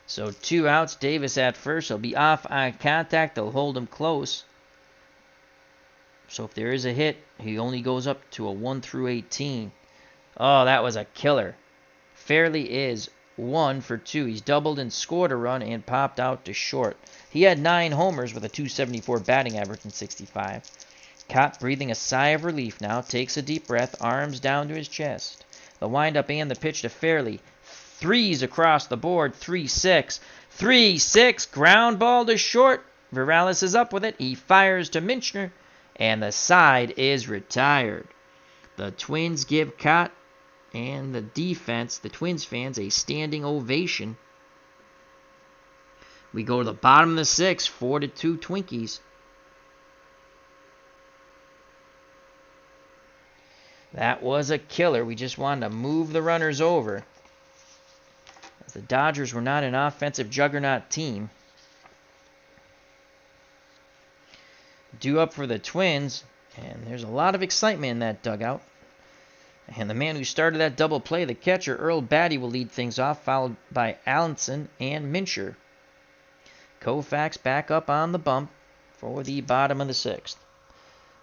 So 2 outs, Davis at first. He'll be off on contact. They'll hold him close. So if there is a hit, he only goes up to a 1-18. Oh, that was a killer. Fairley is 1 for 2. He's doubled and scored a run and popped out to short. He had 9 homers with a .274 batting average in 65. Kaat, breathing a sigh of relief now, takes a deep breath, arms down to his chest. The windup and the pitch to Fairley. 3s across the board, 3-6. 3-6, ground ball to short. Virales is up with it. He fires to Minchner, and the side is retired. The Twins give Kaat and the defense, the Twins fans, a standing ovation. We go to the bottom of the 6th, 4-2 Twinkies. That was a killer. We just wanted to move the runners over, as the Dodgers were not an offensive juggernaut team. Due up for the Twins, and there's a lot of excitement in that dugout. And the man who started that double play, the catcher, Earl Batty, will lead things off, followed by Allenson and Mincher. Koufax back up on the bump for the bottom of the 6th.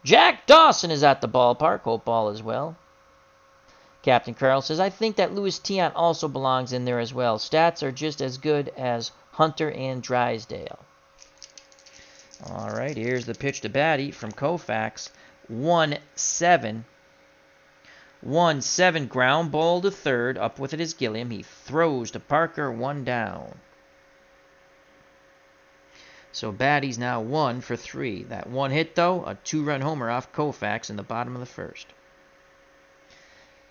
Jack Dawson is at the ballpark. Hope all is well. Captain Carl says, I think that Luis Tiant also belongs in there as well. Stats are just as good as Hunter and Drysdale. All right, here's the pitch to Batty from Koufax. 1-7. 1-7, ground ball to third. Up with it is Gilliam. He throws to Parker, 1 down. So Batty's now 1 for 3. That 1 hit, though, a 2-run homer off Koufax in the bottom of the 1st.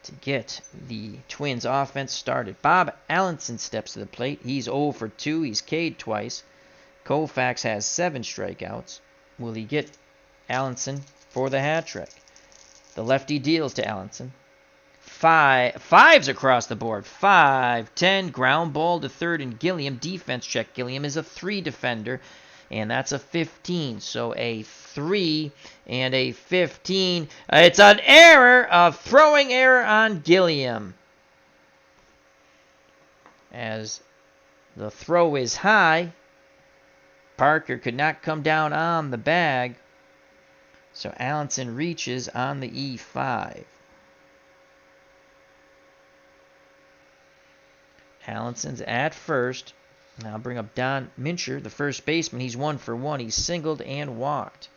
To get the Twins offense started, Bob Allenson steps to the plate. He's 0 for 2. He's K'd twice. Koufax has 7 strikeouts. Will he get Allenson for the hat trick? The lefty deals to Allenson. 5s across the board. 5-10, ground ball to third, and Gilliam. Defense check. Gilliam is a 3 defender, and that's a 15. So a 3 and a 15. It's an error, a throwing error on Gilliam, as the throw is high. Parker could not come down on the bag, so Allenson reaches on the E5. Allenson's at first. Now bring up Don Mincher, the first baseman. He's 1 for 1. He's singled and walked.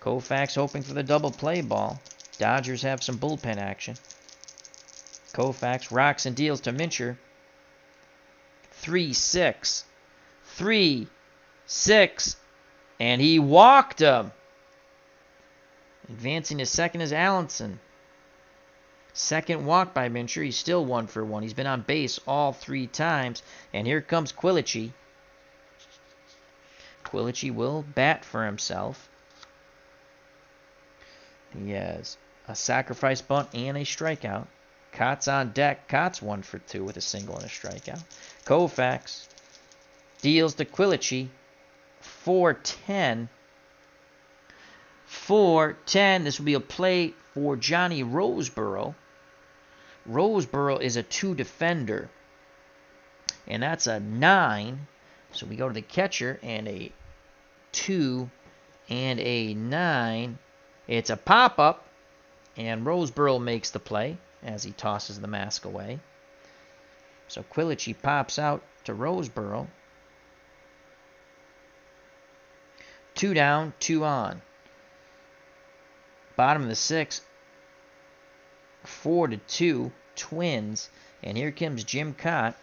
Koufax hoping for the double play ball. Dodgers have some bullpen action. Koufax rocks and deals to Mincher. 3-6. 3-6. And he walked him. Advancing to second is Allenson. Second walk by Mincher. He's still 1 for 1. He's been on base all 3 times. And here comes Quilici. Quilici will bat for himself. He has a sacrifice bunt and a strikeout. Kaat's on deck. Kaat's 1 for 2 with a single and a strikeout. Koufax deals to Quilici. 4-10. 4-10. This will be a play for Johnny Roseboro. Roseboro is a 2 defender, and that's a 9. So we go to the catcher, and a 2 and a 9. It's a pop-up, and Roseboro makes the play as he tosses the mask away. So Quilici pops out to Roseboro. 2 down, 2 on. Bottom of the 6th, 4-2 Twins. And here comes Jim Kaat.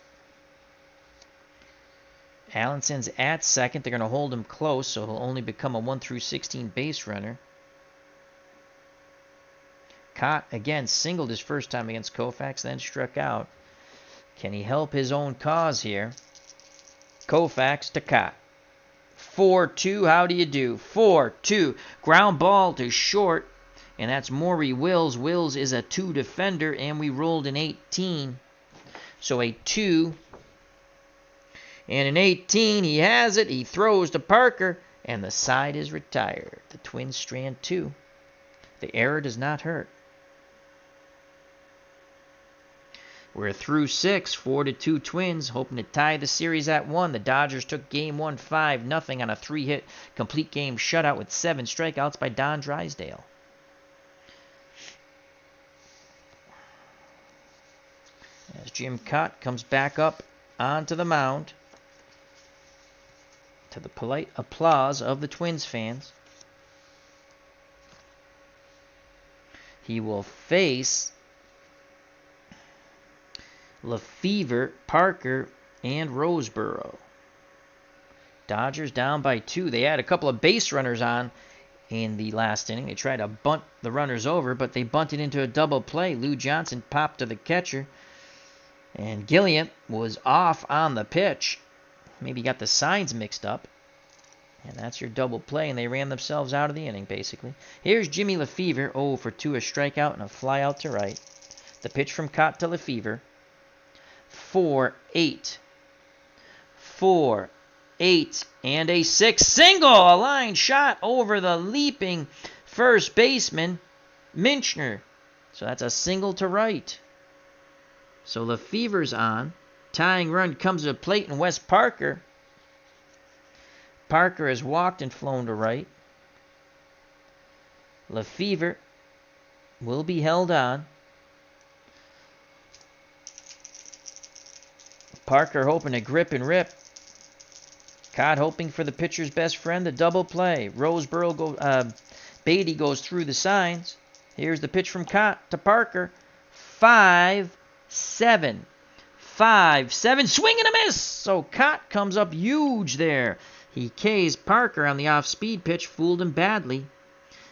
Allenson's at second. They're going to hold him close, so he'll only become a 1-16 base runner. Kaat, again, singled his first time against Koufax, then struck out. Can he help his own cause here? Koufax to Kaat. 4-2, how do you do? 4-2. Ground ball to short, and that's Maury Wills. Wills is a 2 defender, and we rolled an 18. So a 2 and an 18. He has it. He throws to Parker, and the side is retired. The Twins strand 2. The error does not hurt. We're through 6, 4-2 Twins, hoping to tie the series at 1. The Dodgers took Game 1 5-0 on a 3-hit complete game shutout with 7 strikeouts by Don Drysdale. As Jim Kaat comes back up onto the mound, to the polite applause of the Twins fans, he will face Lefevre, Parker, and Roseboro. Dodgers down by 2. They had a couple of base runners on in the last inning. They tried to bunt the runners over, but they bunted into a double play. Lou Johnson popped to the catcher, and Gilliam was off on the pitch. Maybe got the signs mixed up. And that's your double play, and they ran themselves out of the inning, basically. Here's Jimmy Lefevre, 0 for 2, a strikeout and a fly out to right. The pitch from Kaat to Lefevre. 4-8. 4-8 and a 6 single. A line shot over the leaping first baseman, Minchner. So that's a single to right. So Lefevre's on. Tying run comes to the plate, and Wes Parker. Parker has walked and flown to right. Lefevre will be held on. Parker hoping to grip and rip. Kaat hoping for the pitcher's best friend, the double play. Beatty goes through the signs. Here's the pitch from Kaat to Parker. 5-7. 5-7. Swing and a miss. So Kaat comes up huge there. He Ks Parker on the off-speed pitch. Fooled him badly.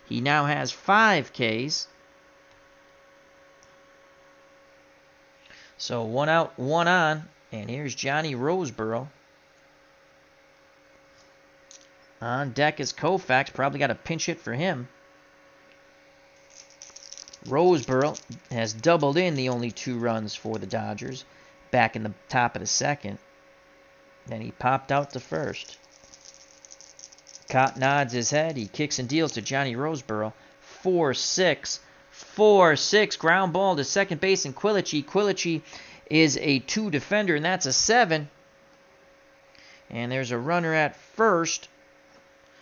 He now has 5 Ks. So 1 out, 1 on. And here's Johnny Roseboro. On deck is Koufax. Probably got a pinch hit for him. Roseboro has doubled in the only 2 runs for the Dodgers. Back in the top of the second. Then he popped out to first. Kaat nods his head. He kicks and deals to Johnny Roseboro. 4-6. 4-6. Ground ball to second base and Quilici. Quilici is a 2 defender, and that's a 7. And there's a runner at first.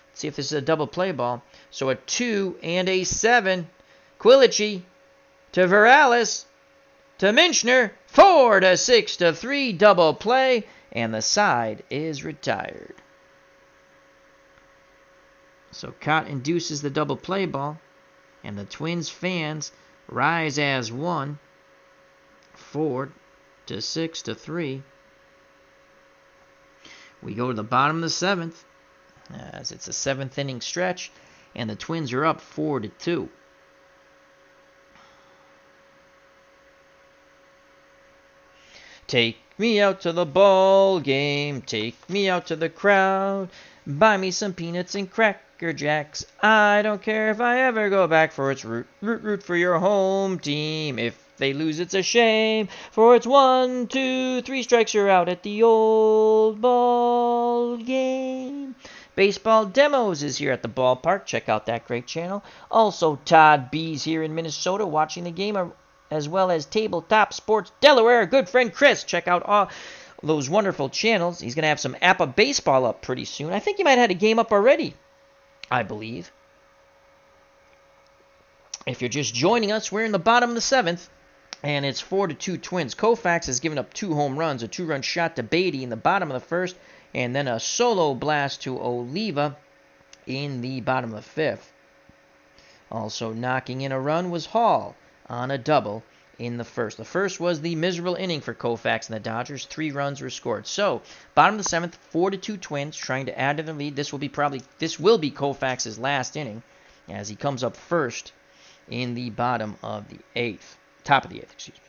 Let's see if this is a double play ball. So a 2 and a 7. Quilici to Verales to Minchner. 4-6-3 double play, and the side is retired. So Kaat induces the double play ball, and the Twins fans rise as 1. 4-6-3. We go to the bottom of the 7th, as it's a 7th inning stretch, and the Twins are up 4-2. Take me out to the ball game, take me out to the crowd, buy me some peanuts and Cracker Jacks. I don't care if I ever go back, for it's root for your home team. If they lose, it's a shame, for it's 1, 2, 3 strikes, you're out at the old ball game. Baseball Demos is here at the ballpark. Check out that great channel. Also, Todd B's here in Minnesota watching the game, as well as Tabletop Sports Delaware. Good friend Chris. Check out all those wonderful channels. He's going to have some APA baseball up pretty soon. I think he might have had a game up already, I believe. If you're just joining us, we're in the bottom of the 7th. And it's 4-2 Twins. Koufax has given up 2 home runs, a 2-run shot to Beatty in the bottom of the 1st, and then a solo blast to Oliva in the bottom of the 5th. Also knocking in a run was Hall on a double in the 1st. The 1st was the miserable inning for Koufax and the Dodgers. 3 runs were scored. So, bottom of the 7th, 4-2 Twins trying to add to the lead. This will be Koufax's last inning as he comes up first in the top of the eighth, excuse me.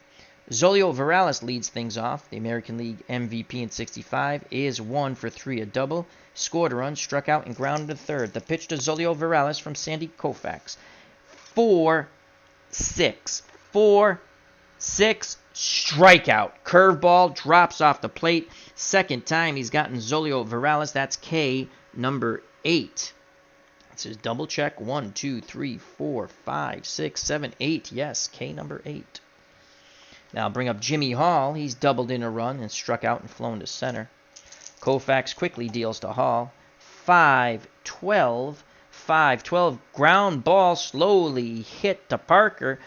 Zolio Virales leads things off. The American League MVP in 65 is 1 for 3, a double. Scored a run, struck out, and grounded to third. The pitch to Zolio Virales from Sandy Koufax. 4-6. 4-6. Strikeout. Curveball drops off the plate. Second time he's gotten Zolio Virales. That's K number 8. This is double check. 1, 2, 3, 4, 5, 6, 7, 8. Yes, K number 8. Now bring up Jimmy Hall. He's doubled in a run and struck out and flown to center. Koufax quickly deals to Hall. 5-12. 5-12. Ground ball slowly hit to Parker.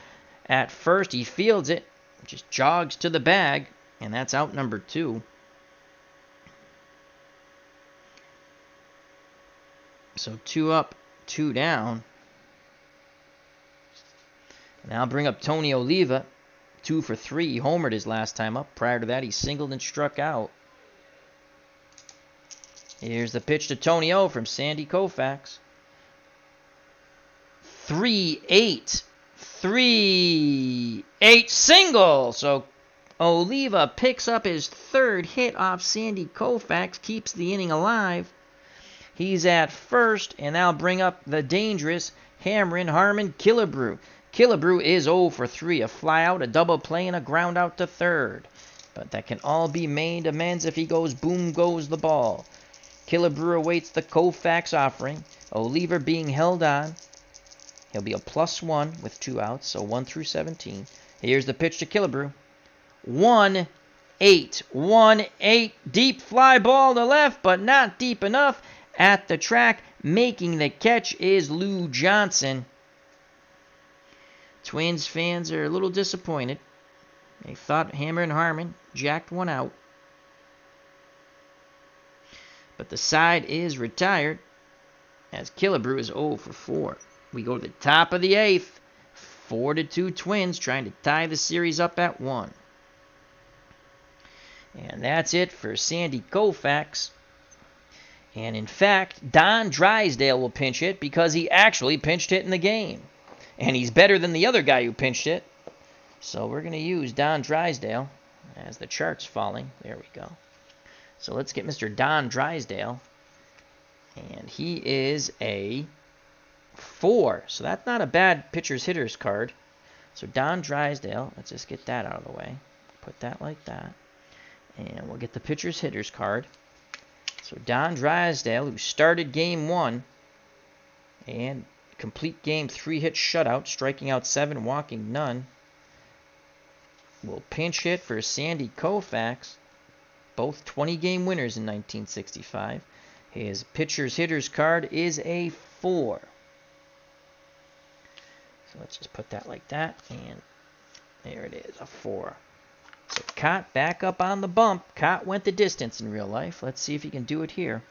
At first he fields it. Just jogs to the bag. And that's out number 2. So 2 up, 2 down. Now bring up Tony Oliva. 2 for 3. He homered his last time up. Prior to that, he singled and struck out. Here's the pitch to Tony O from Sandy Koufax. 3-8. 3-8 single. So Oliva picks up his third hit off Sandy Koufax. Keeps the inning alive. He's at first. And now bring up the dangerous Hamrin Harmon Killebrew. Killebrew is 0 for 3, a flyout, a double play, and a ground out to third. But that can all be made amends if he goes boom goes the ball. Killebrew awaits the Koufax offering. Oliva being held on. He'll be a +1 with 2 outs, so 1 through 17. Here's the pitch to Killebrew. 1-8. 1-8. Deep fly ball to left, but not deep enough. At the track, making the catch is Lou Johnson. Twins fans are a little disappointed. They thought Hammer and Harmon jacked one out. But the side is retired as Killebrew is 0 for 4. We go to the top of the 8th. 4-2 Twins trying to tie the series up at 1. And that's it for Sandy Koufax. And in fact, Don Drysdale will pinch hit because he actually pinched hit in the game. And he's better than the other guy who pinched it. So we're going to use Don Drysdale as the chart's falling. There we go. So let's get Mr. Don Drysdale. And he is a 4. So that's not a bad pitcher's hitters card. So Don Drysdale, let's just get that out of the way. Put that like that. And we'll get the pitcher's hitters card. So Don Drysdale, who started game 1 and complete game 3-hit shutout, striking out 7, walking none. Will pinch hit for Sandy Koufax. Both 20-game winners in 1965. His pitcher's hitters card is a 4. So let's just put that like that. And there it is, a 4. So Kaat back up on the bump. Kaat went the distance in real life. Let's see if he can do it here.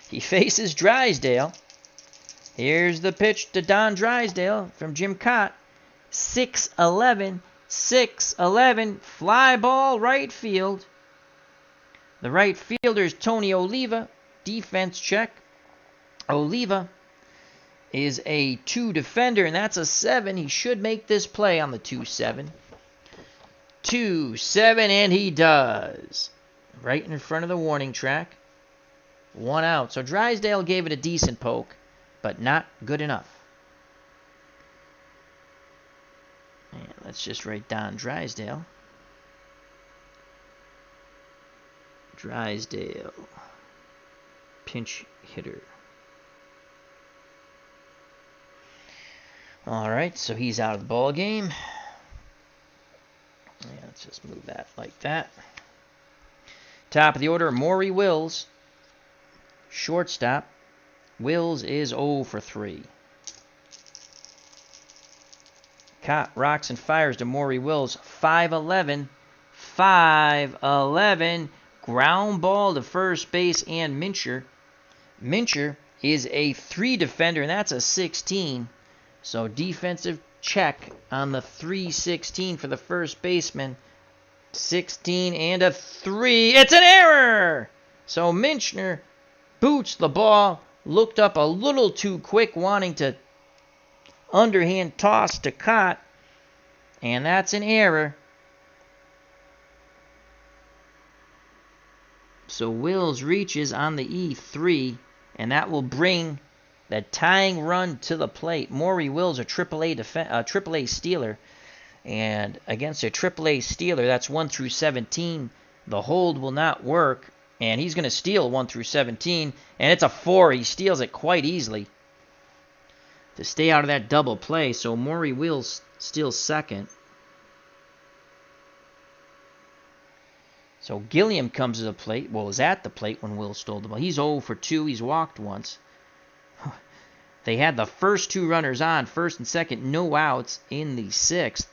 He faces Drysdale. Here's the pitch to Don Drysdale from Jim Kaat. 6-11. 6-11. Fly ball right field. The right fielder is Tony Oliva. Defense check. Oliva is a 2 defender, and that's a 7. He should make this play on the 2-7. 2-7, and he does. Right in front of the warning track. 1 out. So Drysdale gave it a decent poke, but not good enough. And let's just write down Drysdale. Drysdale. Pinch hitter. All right, so he's out of the ball game. Yeah, let's just move that like that. Top of the order, Maury Wills. Shortstop. Wills is 0 for 3. Kaat rocks and fires to Maury Wills. 5-11. 5-11. Ground ball to first base and Mincher. Mincher is a 3 defender, and that's a 16. So defensive check on the 3-16 for the first baseman. 16 and a 3. It's an error! So Mincher boots the ball. Looked up a little too quick, wanting to Underhand toss to Kaat. And that's an error. So Wills reaches on the E3, and that will bring the tying run to the plate. Maury Wills, a AAA stealer. And against a AAA stealer, that's 1 through 17. The hold will not work. And he's going to steal 1 through 17. And it's a 4. He steals it quite easily to stay out of that double play. So Maury Wills steals second. So Gilliam comes to the plate. Well, was at the plate when Will stole the ball. He's 0 for 2. He's walked once. They had the first 2 runners on, first and second, no outs in the 6th.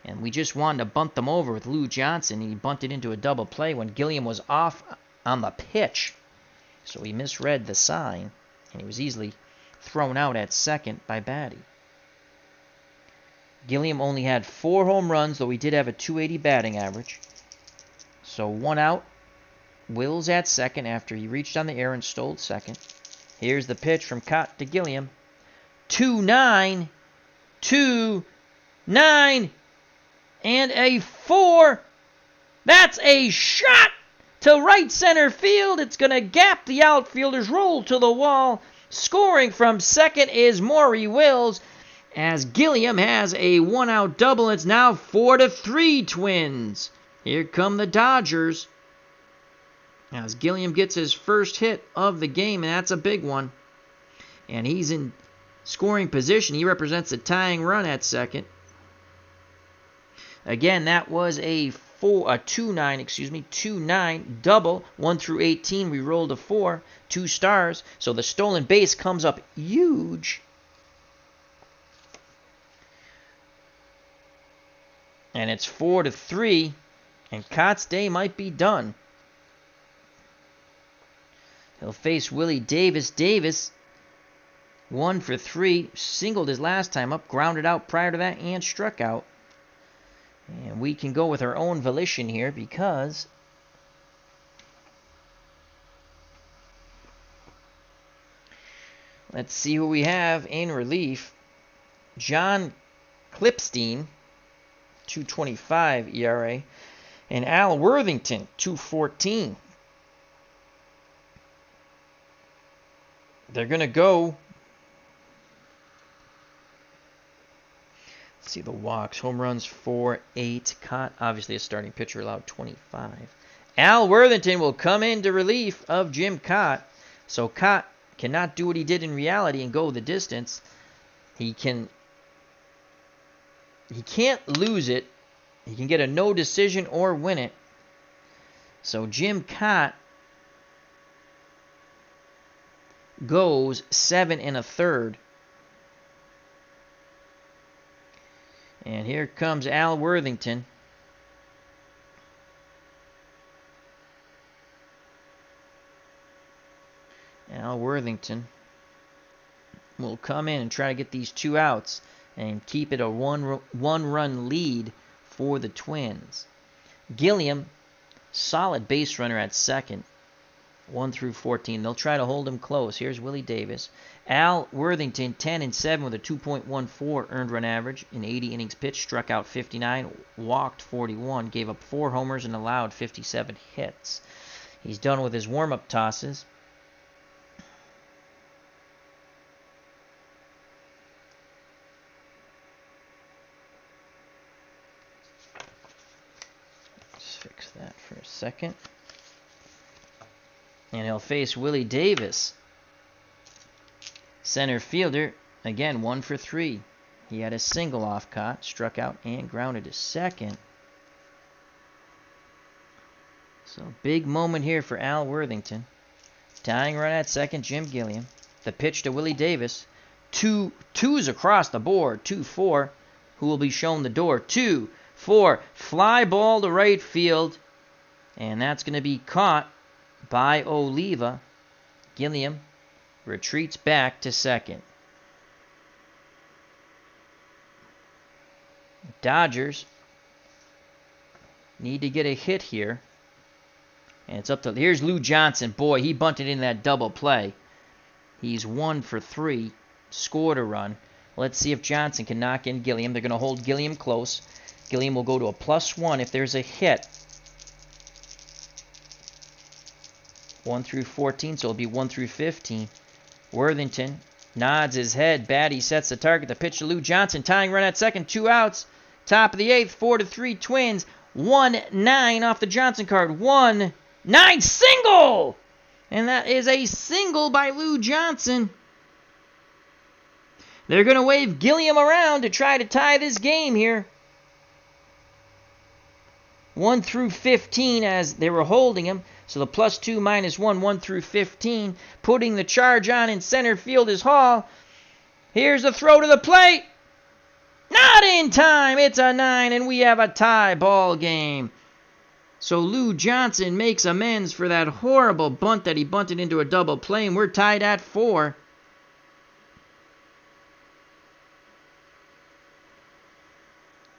And we just wanted to bunt them over with Lou Johnson. He bunted into a double play when Gilliam was off on the pitch. So he misread the sign, and he was easily thrown out at second by Batty. Gilliam only had 4 home runs, though he did have a .280 batting average. So 1 out. Wills at second after he reached on the air and stole second. Here's the pitch from Kaat to Gilliam. 2-9. 2-9. And a 4. That's a shot to right center field. It's going to gap the outfielders, roll to the wall. Scoring from second is Maury Wills, as Gilliam has a 1-out double. It's now 4-3 Twins. Here come the Dodgers. As Gilliam gets his first hit of the game, and that's a big one. And he's in scoring position. He represents the tying run at second. Again, that was a 2-9 double. 1 through 18, we rolled a 4. 2 stars. So the stolen base comes up huge. And it's 4-3. And Kaat's day might be done. He'll face Willie Davis. Davis, 1 for 3. Singled his last time up. Grounded out prior to that and struck out. And we can go with our own volition here because let's see who we have in relief. John Klipstein, 2.25 ERA. And Al Worthington, 2.14. They're going to go. Let's see the walks. Home runs 4, 8. Kaat, obviously a starting pitcher, allowed 25. Al Worthington will come into relief of Jim Kaat. So Kaat cannot do what he did in reality and go the distance. He can't lose it. He can get a no decision or win it. So Jim Kaat goes 7 1/3. And here comes Al Worthington. Al Worthington will come in and try to get these 2 outs and keep it a one-run lead for the Twins. Gilliam, solid base runner at second. 1 through 14. They'll try to hold him close. Here's Willie Davis. Al Worthington, 10-7 with a 2.14 earned run average in 80 innings pitched, struck out 59, walked 41, gave up 4 homers, and allowed 57 hits. He's done with his warm-up tosses. Let's fix that for a second. And he'll face Willie Davis, center fielder. Again, 1 for 3. He had a single off Kaat, struck out and grounded to second. So big moment here for Al Worthington. Tying run at second, Jim Gilliam. The pitch to Willie Davis. 2-2s across the board. 2-4. Who will be shown the door? 2-4. Fly ball to right field. And that's going to be caught by Oliva. Gilliam retreats back to second. Dodgers need to get a hit here. And it's up to... Here's Lou Johnson. Boy, he bunted in that double play. He's 1 for 3. Scored a run. Let's see if Johnson can knock in Gilliam. They're going to hold Gilliam close. Gilliam will go to a +1 if there's a hit. 1 through 14, so it'll be 1 through 15. Worthington nods his head. Batty sets the target. The pitch to Lou Johnson. Tying run at second. 2 outs. Top of the 8th. 4-3 Twins. 1-9 off the Johnson card. 1-9 single! And that is a single by Lou Johnson. They're going to wave Gilliam around to try to tie this game here. 1 through 15 as they were holding him. So the +2 -1, 1 through 15. Putting the charge on in center field is Hall. Here's the throw to the plate. Not in time. It's a 9, and we have a tie ball game. So Lou Johnson makes amends for that horrible bunt that he bunted into a double play, and we're tied at 4.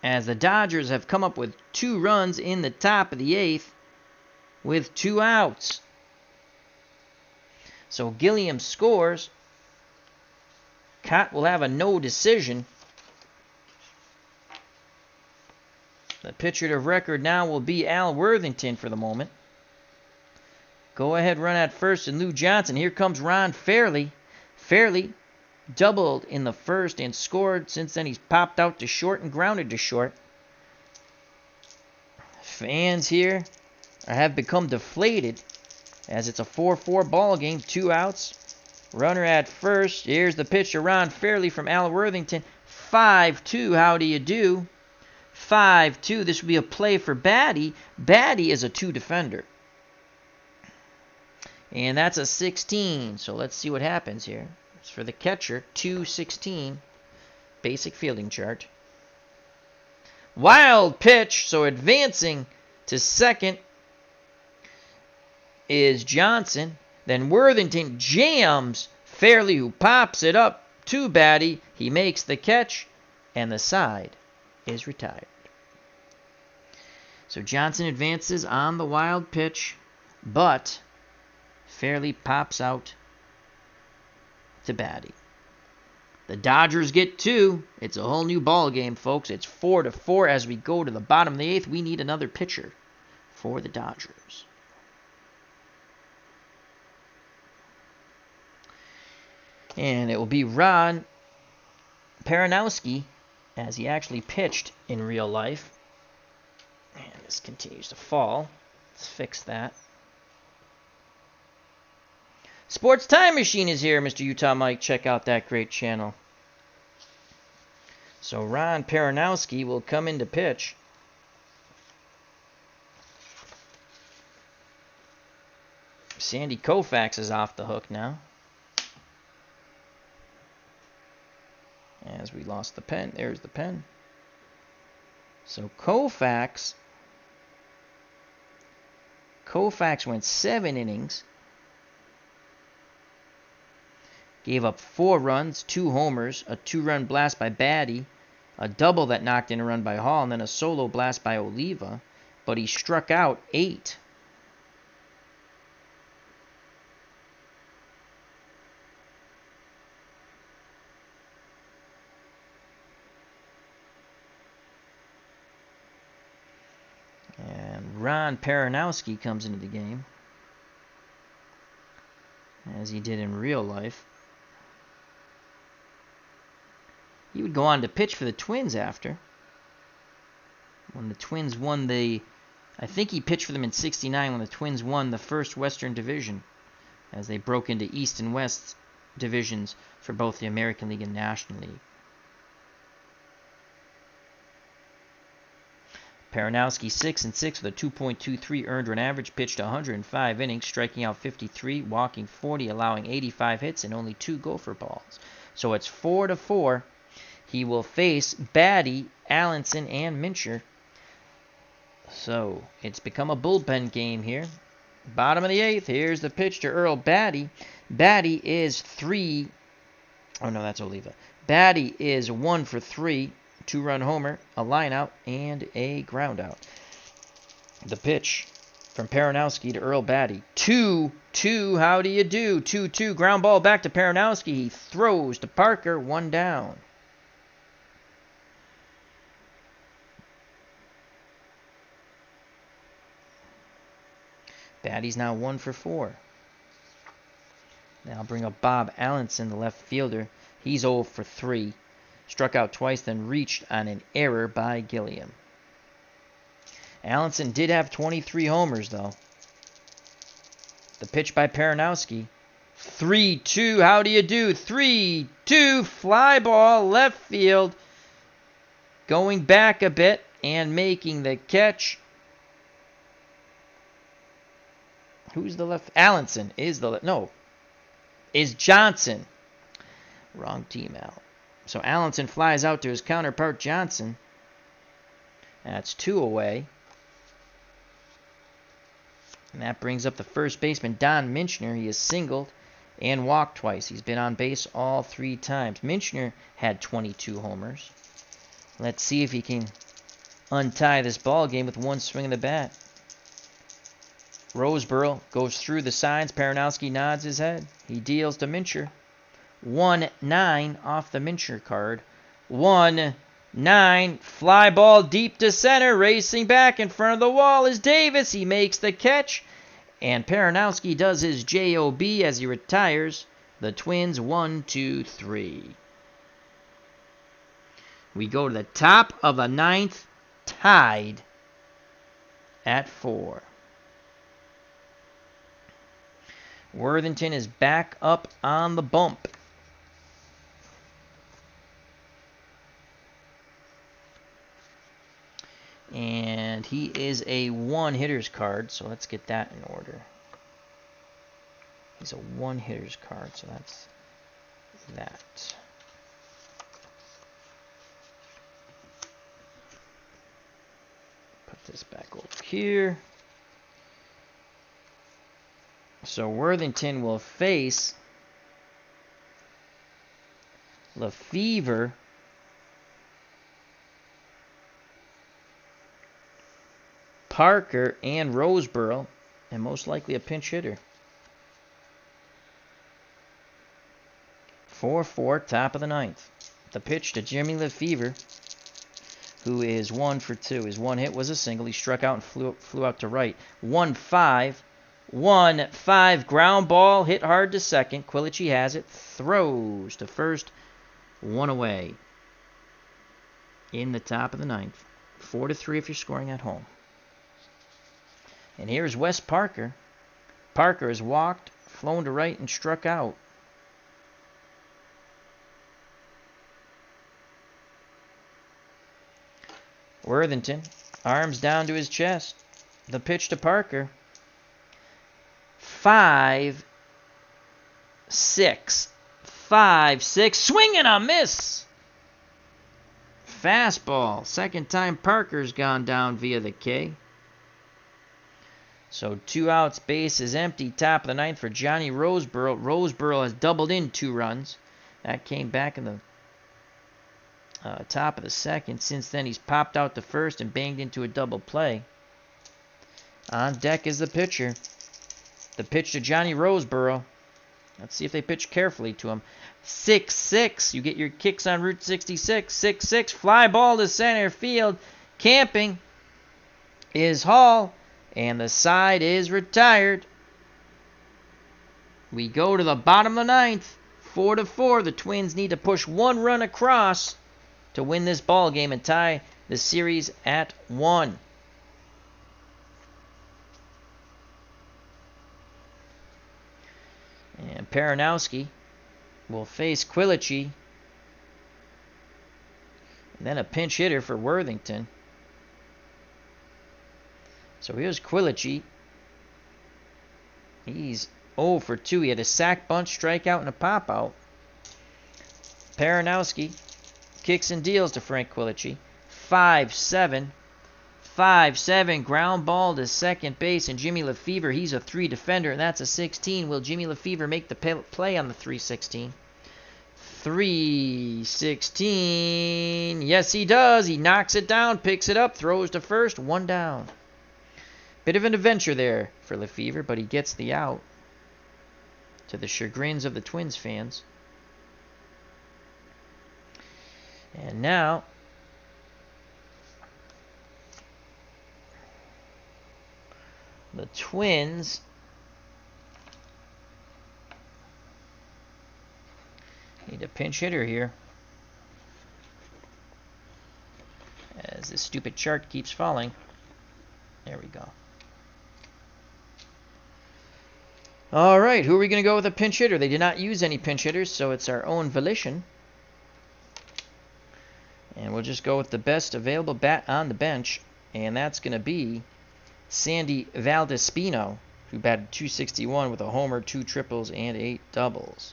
As the Dodgers have come up with 2 runs in the top of the 8th with 2 outs. So Gilliam scores. Kaat will have a no decision. The pitcher of record now will be Al Worthington for the moment. Go ahead run at first and Lou Johnson. Here comes Ron Fairley. Fairley doubled in the first and scored. Since then he's popped out to short and grounded to short. Fans here have become deflated as it's a 4-4 ball game. 2 outs. Runner at first. Here's the pitch to Ron Fairley from Al Worthington. 5-2. How do you do? 5-2. This would be a play for Batty. Batty is a 2 defender. And that's a 16. So let's see what happens here. It's for the catcher. 2-16. Basic fielding chart. Wild pitch. So advancing to second is Johnson. Then Worthington jams Fairley, who pops it up to Batty. He makes the catch, and the side is retired. So Johnson advances on the wild pitch, but Fairley pops out to Batty. The Dodgers get 2. It's a whole new ball game, folks. It's 4-4 as we go to the bottom of the 8th. We need another pitcher for the Dodgers. And it will be Ron Peranowski, as he actually pitched in real life. And this continues to fall. Let's fix that. Sports Time Machine is here, Mr. Utah Mike. Check out that great channel. So Ron Peranowski will come in to pitch. Sandy Koufax is off the hook now. As we lost the pen. There's the pen. So Koufax went 7 innings. Gave up 4 runs, 2 homers, a 2-run blast by Batty, a double that knocked in a run by Hall, and then a solo blast by Oliva. But he struck out 8. And Ron Peranowski comes into the game, as he did in real life. He would go on to pitch for the Twins after. When the Twins won I think he pitched for them in '69 when the Twins won the first Western Division, as they broke into East and West divisions for both the American League and National League. Peranowski 6-6 with a 2.23 earned run average, pitched 105 innings, striking out 53, walking 40, allowing 85 hits and only 2 gopher balls. So it's 4-4. He will face Batty, Allenson, and Mincher. So it's become a bullpen game here. Bottom of the 8th. Here's the pitch to Earl Batty. Batty is 3. Oh no, that's Oliva. Batty is 1 for 3. 2-run homer, a line out, and a ground out. The pitch from Peranowski to Earl Batty. 2-2. How do you do? 2-2. Ground ball back to Peranowski. He throws to Parker. 1 down. Batty's now 1 for 4. Now I'll bring up Bob Allenson, the left fielder. He's 0 for 3. Struck out twice, then reached on an error by Gilliam. Allenson did have 23 homers, though. The pitch by Peranowski. 3-2, how do you do? 3-2, fly ball, left field. Going back a bit and making the catch. Who's the left? Allenson is the left. No, is Johnson. Wrong team out. So Allenson flies out to his counterpart, Johnson. That's 2 away. And that brings up the first baseman, Don Minchner. He is singled and walked twice. He's been on base all 3 times. Minchner had 22 homers. Let's see if he can untie this ball game with one swing of the bat. Roseboro goes through the signs. Peranowski nods his head. He deals to Mincher. 1-9 off the Mincher card. 1-9. Fly ball deep to center. Racing back in front of the wall is Davis. He makes the catch. And Peranowski does his JOB as he retires. The Twins 1-2-3. We go to the top of the 9th, tied at 4. Worthington is back up on the bump. And he is a one-hitter's card, so let's get that in order. He's a one-hitter's card, so that's that. Put this back over here. So Worthington will face Lefevre, Parker, and Roseboro, and most likely a pinch hitter. 4-4, top of the 9th. The pitch to Jimmy Lefevre, who is 1 for 2. His one hit was a single. He struck out and flew out to right. 1-5. 1-5, ground ball, hit hard to second. Quilici has it, throws to first, 1 away. In the top of the 9th. 4-3 if you're scoring at home. And here's Wes Parker. Parker has walked, flown to right, and struck out. Worthington, arms down to his chest. The pitch to Parker. 5-6. 5-6. Swing and a miss. Fastball. Second time Parker's gone down via the K. So 2 outs, base is empty. Top of the 9th for Johnny Roseboro. Roseboro has doubled in 2 runs. That came back in the top of the 2nd. Since then, he's popped out to first and banged into a double play. On deck is the pitcher. The pitch to Johnny Roseboro. Let's see if they pitch carefully to him. 6-6. You get your kicks on Route 66. 6-6. Fly ball to center field. Camping is Hall. And the side is retired. We go to the bottom of the 9th. 4-4. The Twins need to push 1 run across to win this ball game and tie the series at 1. And Peranowski will face Quilici. And then a pinch hitter for Worthington. So here's Quilici. He's 0 for 2. He had a sack, bunt, strikeout, and a pop-out. Peranowski kicks and deals to Frank Quilici. 5-7. 5-7, ground ball to second base, and Jimmy Lefevre, he's a 3 defender, and that's a 16. Will Jimmy Lefevre make the play on the 3-16? 3-16, yes he does. He knocks it down, picks it up, throws to first, 1 down. Bit of an adventure there for Lefevre, but he gets the out, to the chagrins of the Twins fans. And now The Twins need a pinch hitter here, as this stupid chart keeps falling. There we go. All right, who are we going to go with a pinch hitter? They did not use any pinch hitters, so it's our own volition. And we'll just go with the best available bat on the bench, and that's going to be Sandy Valdespino, who batted .261 with a homer, 2 triples, and 8 doubles.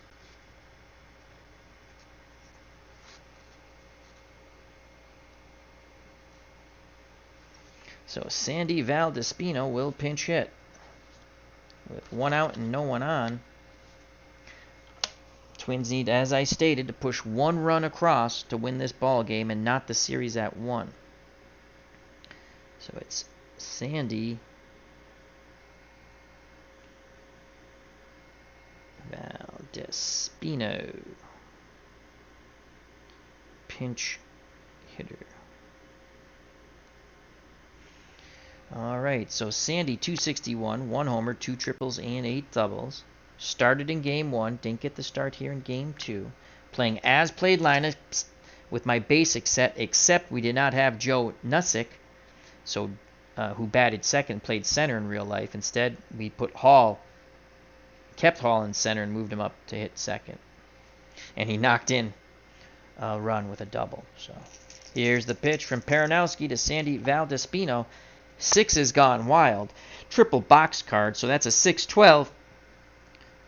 So Sandy Valdespino will pinch hit with 1 out and no one on. Twins need, as I stated, to push 1 run across to win this ball game and not the series at 1. So it's Sandy Valdespino, pinch hitter. All right, so Sandy, .261, 1 homer, 2 triples, and 8 doubles. Started in Game 1, didn't get the start here in Game 2. Playing as played lineups with my basic set, except we did not have Joe Nusick, so who batted second, played center in real life. Instead, we put Hall, kept Hall in center and moved him up to hit second. And he knocked in a run with a double. So here's the pitch from Peronowski to Sandy Valdespino. 6 has gone wild. Triple box card, so that's a 6-12.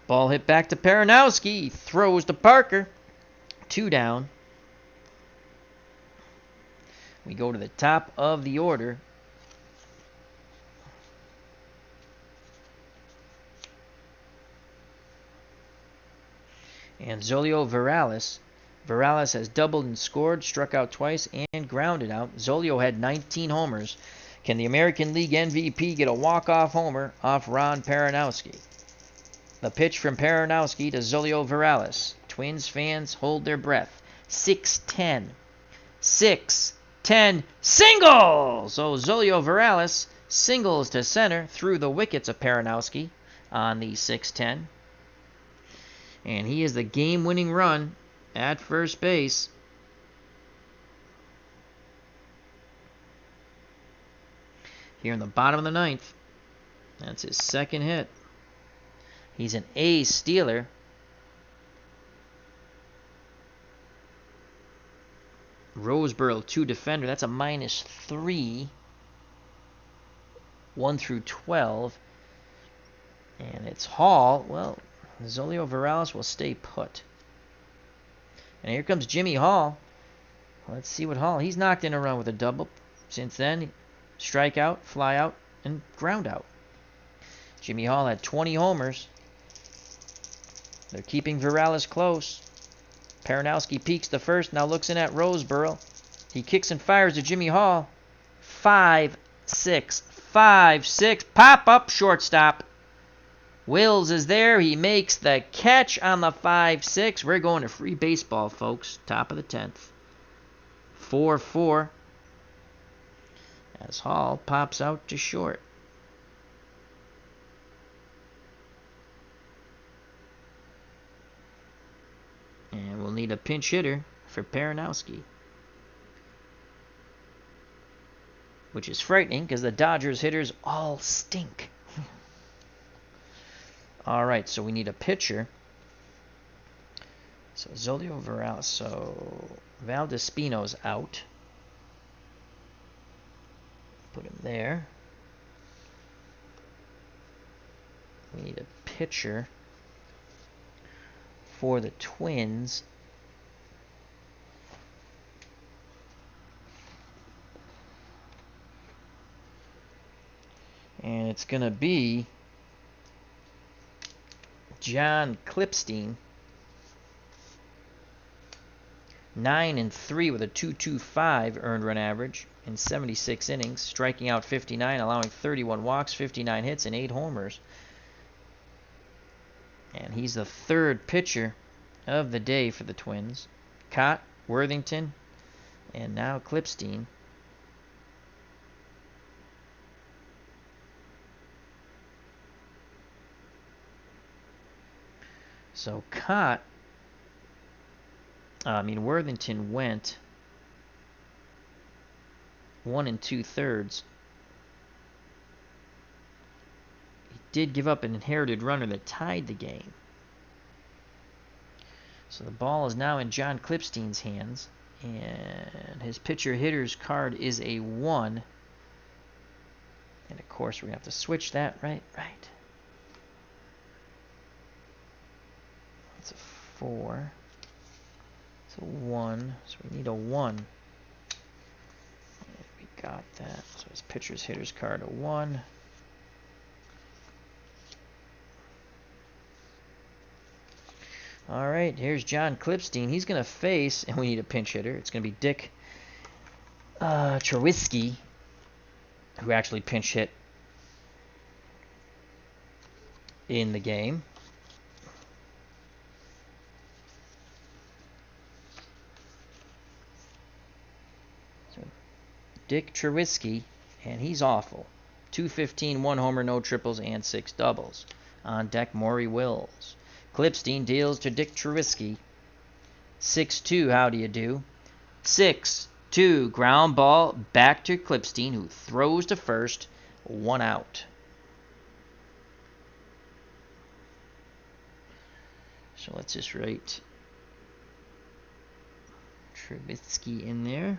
Ball hit back to Peronowski. He throws to Parker. 2 down. We go to the top of the order. And Zolio Varales. Varales has doubled and scored, struck out twice, and grounded out. Zolio had 19 homers. Can the American League MVP get a walk-off homer off Ron Peronowski? The pitch from Peronowski to Zolio Varales. Twins fans hold their breath. 6-10. 6-10. Single! So Zolio Varales singles to center through the wickets of Peronowski on the 6-10. And he is the game-winning run at first base. Here in the bottom of the 9th. That's his second hit. He's an ace stealer. Roseboro, 2 defender. That's a -3. 1 through 12. And it's Hall. Well, Zolio Varales will stay put. And here comes Jimmy Hall. Let's see what Hall. He's knocked in a run with a double. Since then, strike out, fly out, and ground out. Jimmy Hall had 20 homers. They're keeping Varales close. Peronowski peeks the first, now looks in at Roseboro. He kicks and fires to Jimmy Hall. 5-6. 5-6. Pop up shortstop. Wills is there. He makes the catch on the 5-6. We're going to free baseball, folks. Top of the 10th. 4-4. As Hall pops out to short. And we'll need a pinch hitter for Peronowski. Which is frightening because the Dodgers hitters all stink. Alright, so we need a pitcher. So Zolio Varales. So Valdespino's out. Put him there. We need a pitcher for the Twins. And it's going to be John Clipstein. 9-3 with a 2.25 earned run average in 76 innings, striking out 59, allowing 31 walks, 59 hits, and 8 homers. And he's the third pitcher of the day for the Twins. Kaat, Worthington, and now Clipstein. So Worthington went 1 2/3. He did give up an inherited runner that tied the game. So the ball is now in John Clipstein's hands, and his pitcher-hitter's card is a 1. And of course, we have to switch that, right? Right. It's a 4. It's a 1. So we need a 1. And we got that. So his pitcher's hitter's card, a 1. All right, here's John Clipstein. He's going to face, and we need a pinch hitter. It's going to be Dick Trubisky, who actually pinch hit in the game. So Dick Trubisky, and he's awful. 215, 1 homer, no triples, and 6 doubles. On deck, Maury Wills. Clipstein deals to Dick Trubisky. 6-2, how do you do? 6-2, ground ball back to Clipstein, who throws to first, 1 out. So let's just write Trubisky in there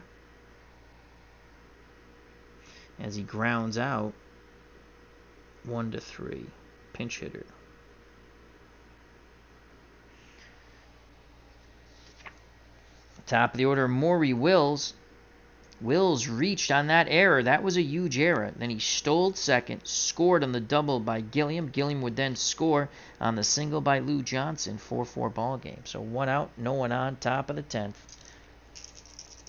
as he grounds out 1-3, pinch hitter. Top of the order, Maury Wills. Wills reached on that error. That was a huge error. Then he stole second, scored on the double by Gilliam. Gilliam would then score on the single by Lou Johnson. 4-4 ball game. So 1 out, no one on, top of the 10th.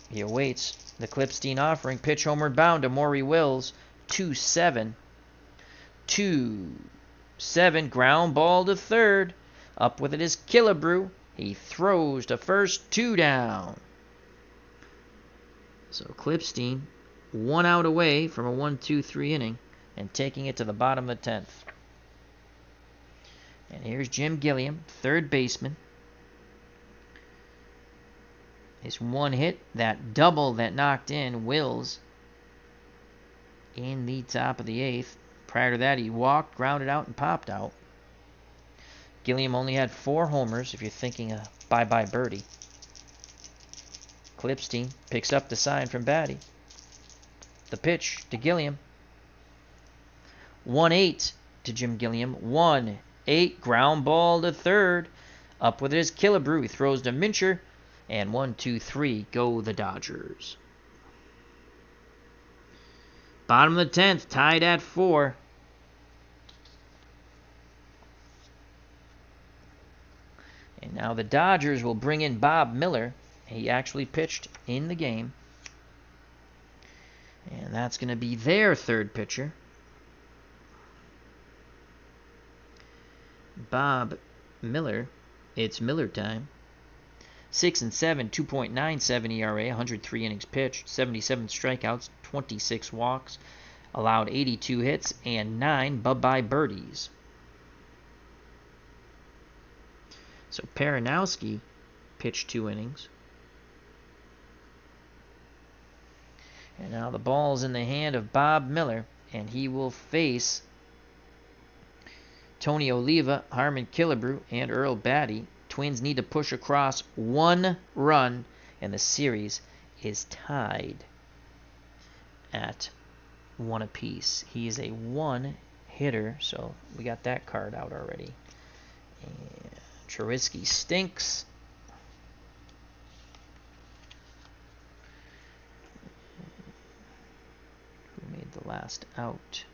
He awaits the Clipstein offering. Pitch homeward bound to Maury Wills. 2-7. 2-7. Ground ball to third. Up with it is Killebrew. He throws to first, 2 down. So Clipstein, 1 out away from a 1-2-3 inning and taking it to the bottom of the 10th. And here's Jim Gilliam, third baseman. His 1 hit, that double that knocked in Wills in the top of the 8th. Prior to that, he walked, grounded out, and popped out. Gilliam only had 4 homers, if you're thinking a bye-bye birdie. Clipstein picks up the sign from Batty. The pitch to Gilliam. 1-8 to Jim Gilliam. 1-8, ground ball to third. Up with it is Killebrew. He throws to Mincher. And 1-2-3, go the Dodgers. Bottom of the 10th, tied at 4. And now the Dodgers will bring in Bob Miller. He actually pitched in the game. And that's going to be their third pitcher. Bob Miller. It's Miller time. 6-7, 2.97 ERA, 103 innings pitched, 77 strikeouts, 26 walks, allowed 82 hits, and 9 bye-bye birdies. So Peranowski pitched 2 innings. And now the ball's in the hand of Bob Miller, and he will face Tony Oliva, Harmon Killebrew, and Earl Batty. Twins need to push across 1 run, and the series is tied at 1 apiece. He is a 1 hitter, so we got that card out already. And Trubisky stinks. Who made the last out?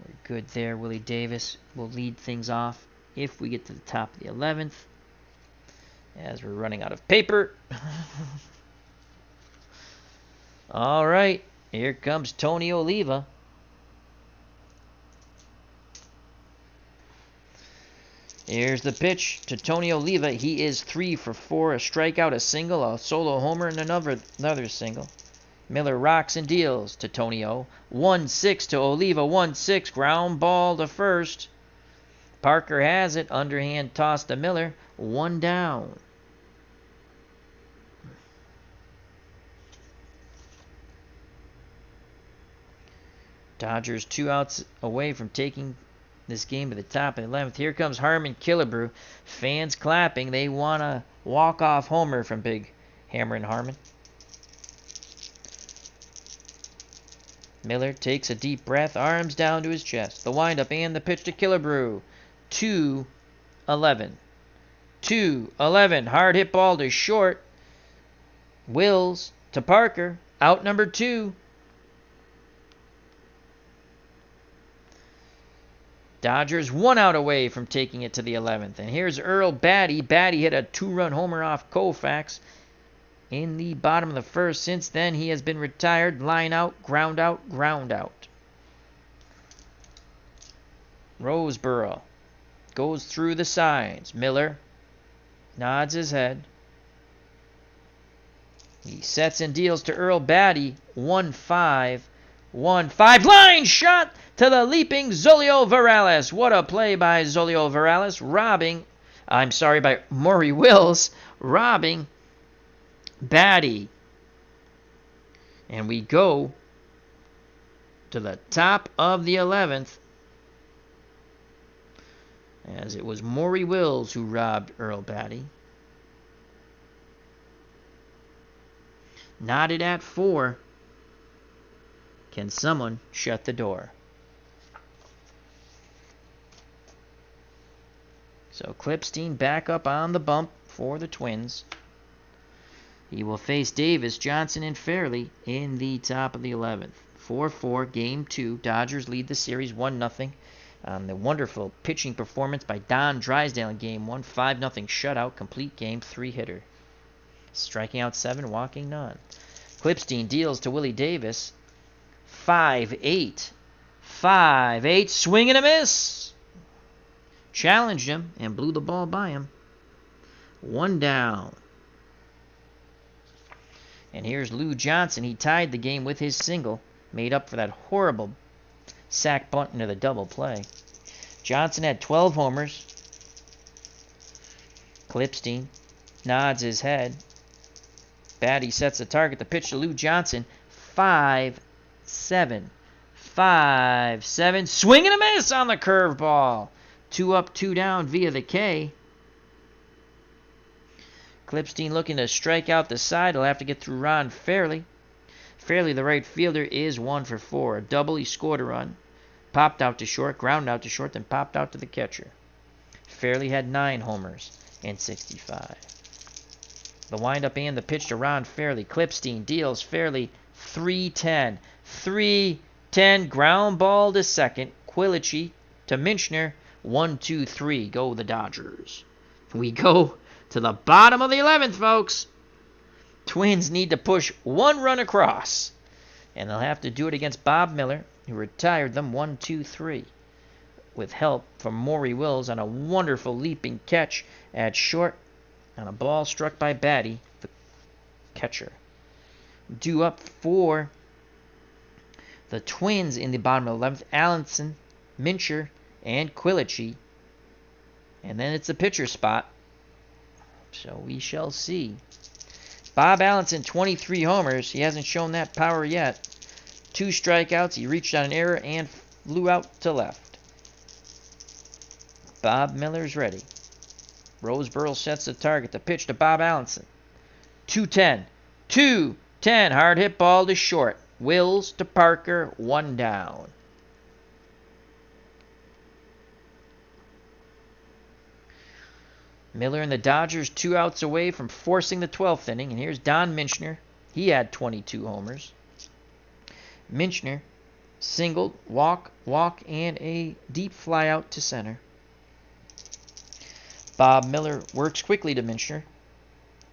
We're good there. Willie Davis will lead things off if we get to the top of the 11th, as we're running out of paper. All right, here comes Tony Oliva. Here's the pitch to Tony Oliva. He is 3 for 4, a strikeout, a single, a solo homer, and another single. Miller rocks and deals to Tony O. 1-6 to Oliva, 1-6, ground ball to first. Parker has it. Underhand toss to Miller. 1 down. Dodgers 2 outs away from taking this game to the top of the 11th. Here comes Harmon Killebrew. Fans clapping. They want a walk-off homer from Big Hammer and Harmon. Miller takes a deep breath, arms down to his chest. The windup and the pitch to Killebrew. 2-11. 2-11. Hard hit ball to short. Wills to Parker. Out number 2. Dodgers 1 out away from taking it to the 11th. And here's Earl Batty. Batty hit a 2-run homer off Koufax in the bottom of the first. Since then, he has been retired. Line out, ground out, ground out. Roseboro goes through the signs. Miller nods his head. He sets and deals to Earl Batty. 1-5. 1-5. Line shot to the leaping Zolio Varales. What a play by Zolio Varales. By Maury Wills. Robbing Batty. And we go to the top of the 11th. As it was Maury Wills who robbed Earl Batty. Knotted at 4. Can someone shut the door? So Clipstein back up on the bump for the Twins. He will face Davis, Johnson, and Fairley in the top of the 11th. 4-4, Game 2. Dodgers lead the series 1-0 on the wonderful pitching performance by Don Drysdale in Game 1. 5-0 shutout, complete game, 3-hitter. Striking out 7, walking none. Clipstein deals to Willie Davis. 5-8. 5-8. Swing and a miss. Challenged him and blew the ball by him. 1 down. And here's Lou Johnson. He tied the game with his single. Made up for that horrible sac bunt into the double play. Johnson had 12 homers. Clipstein nods his head. Batty sets the target. The pitch to Lou Johnson. 5-7. 5-7. Swing and a miss on the curveball. 2 up, 2 down via the K. Clipstein looking to strike out the side. He'll have to get through Ron Fairley. Fairley, the right fielder, is 1 for 4. A double, he scored a run. Popped out to short, ground out to short, then popped out to the catcher. Fairley had 9 homers in 65. The windup and the pitch to Ron Fairley. Clipstein deals Fairley 3-10. 3-10. Ground ball to second. Quilici to Minchner. 1-2-3. Go the Dodgers. We go to the bottom of the 11th, folks. Twins need to push 1 run across. And they'll have to do it against Bob Miller, who retired them 1-2-3. With help from Maury Wills on a wonderful leaping catch at short on a ball struck by Batty, the catcher. Due up for the Twins in the bottom of the 11th, Allenson, Mincher, and Quilici. And then it's a pitcher spot. So we shall see. Bob Allenson, 23 homers. He hasn't shown that power yet. 2 strikeouts. He reached on an error and flew out to left. Bob Miller's ready. Roseboro sets the target. The pitch to Bob Allenson. 2-10. 2-10. Hard hit ball to short. Wills to Parker. 1 down. Miller and the Dodgers 2 outs away from forcing the 12th inning. And here's Don Minchner. He had 22 homers. Minchner singled, walk, and a deep fly out to center. Bob Miller works quickly to Minchner.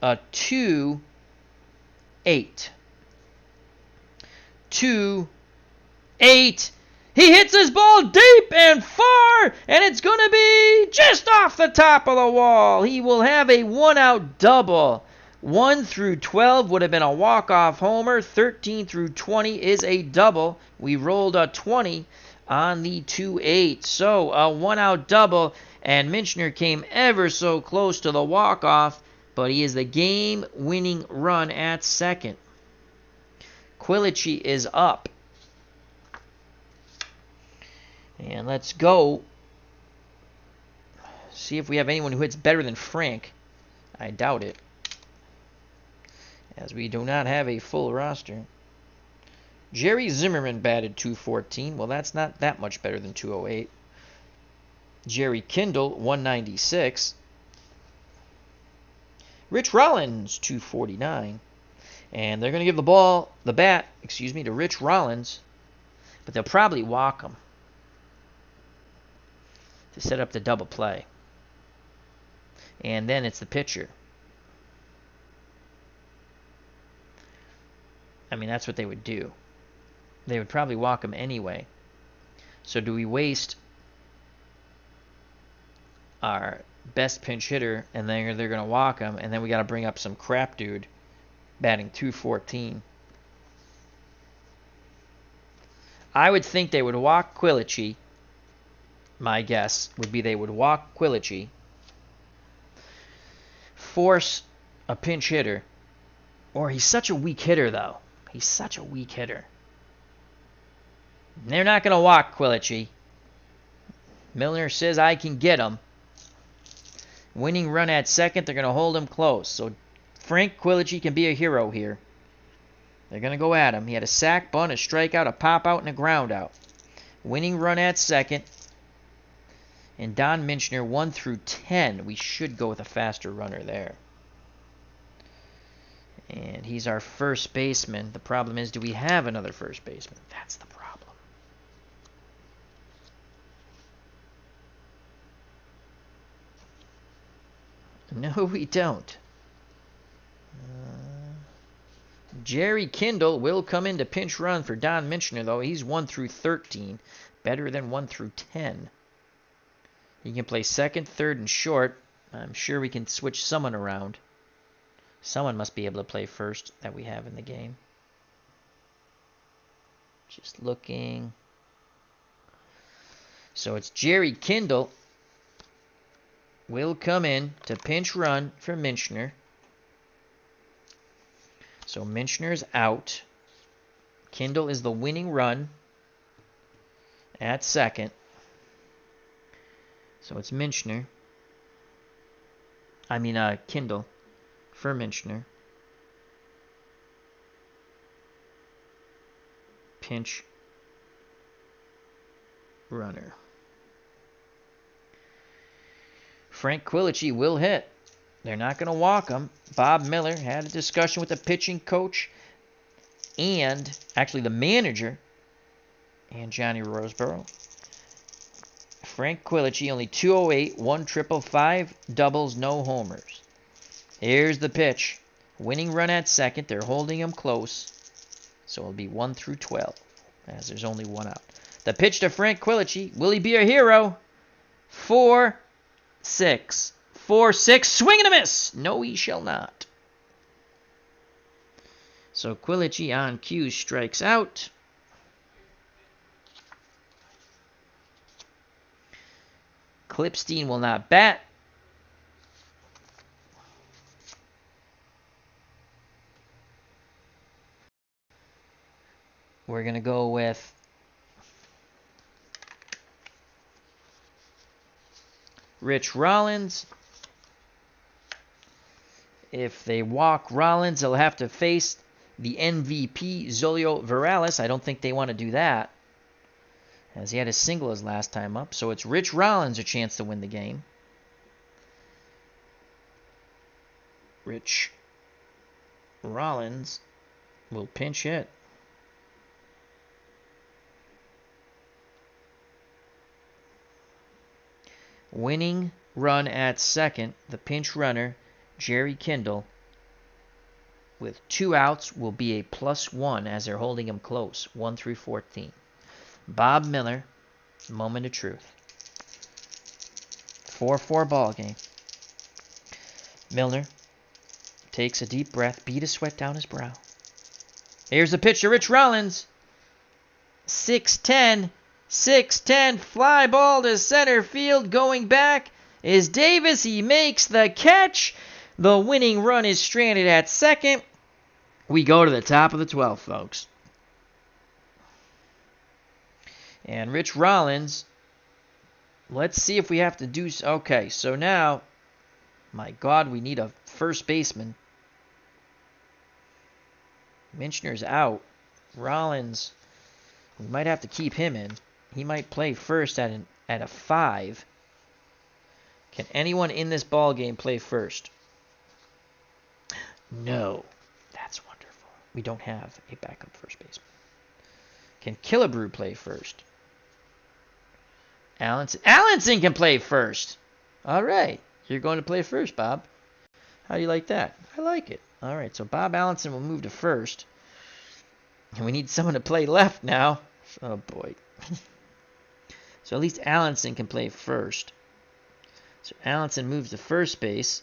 A 2-8. 2-8. He hits his ball deep and far, and it's going to be just off the top of the wall. He will have a 1-out double. 1 through 12 would have been a walk-off homer. 13 through 20 is a double. We rolled a 20 on the 2-8. So a one-out double, and Minchner came ever so close to the walk-off, but he is the game-winning run at second. Quilici is up. And let's go see if we have anyone who hits better than Frank. I doubt it, as we do not have a full roster. Jerry Zimmerman batted .214. Well, that's not that much better than .208. Jerry Kindle, .196. Rich Rollins, .249. And they're going to give the bat, to Rich Rollins, but they'll probably walk him to set up the double play. And then it's the pitcher. I mean, that's what they would do. They would probably walk him anyway. So do we waste our best pinch hitter, and then they're going to walk him, and then we got to bring up some crap dude batting .214? I would think they would walk Quilici. My guess would be they would walk Quilici, force a pinch hitter, or he's such a weak hitter, though. He's such a weak hitter. They're not going to walk Quilici. Milner says, I can get him. Winning run at second, they're going to hold him close. So Frank Quilici can be a hero here. They're going to go at him. He had a sac, bunt, a strikeout, a pop-out, and a ground-out. Winning run at second. And Don Minchner, 1 through 10. We should go with a faster runner there. And he's our first baseman. The problem is, do we have another first baseman? That's the problem. No, we don't. Jerry Kindle will come in to pinch run for Don Minchner, though. He's 1 through 13. Better than 1 through 10. He can play second, third, and short. I'm sure we can switch someone around. Someone must be able to play first that we have in the game. Just looking. So it's Jerry Kindle will come in to pinch run for Minchner. So Minchner's out. Kindle is the winning run at second. So it's Minchner. Kindle for Minchner. Pinch runner. Frank Quilici will hit. They're not going to walk him. Bob Miller had a discussion with the pitching coach and actually the manager and Johnny Roseboro. Frank Quilici, only 208, 1 triple, 5 doubles, no homers. Here's the pitch. Winning run at second. They're holding him close. So it'll be 1 through 12, as there's only one out. The pitch to Frank Quilici. Will he be a hero? 4-6. 4-6. Swing and a miss. No, he shall not. So Quilici on cue strikes out. Clipstein will not bat. We're going to go with Rich Rollins. If they walk Rollins, they'll have to face the MVP, Zolio Virales. I don't think they want to do that, as he had a single his last time up. So it's Rich Rollins a chance to win the game. Rich Rollins will pinch hit. Winning run at second, the pinch runner, Jerry Kindle, with 2 outs, will be a +1 as they're holding him close, 1 through 14. Bob Miller, moment of truth. 4-4 ball game. Milner takes a deep breath, beat a sweat down his brow. Here's the pitch to Rich Rollins. 6-10, 6-10, fly ball to center field. Going back is Davis. He makes the catch. The winning run is stranded at second. We go to the top of the 12th, folks. And Rich Rollins, let's see if we have to do... Okay, so now, my God, we need a first baseman. Minchner's out. Rollins, we might have to keep him in. He might play first at a 5. Can anyone in this ball game play first? No. That's wonderful. We don't have a backup first baseman. Can Killebrew play first? Allenson can play first. All right. You're going to play first, Bob. How do you like that? I like it. All right. So Bob Allenson will move to first. And we need someone to play left now. Oh, boy. So at least Allenson can play first. So Allenson moves to first base.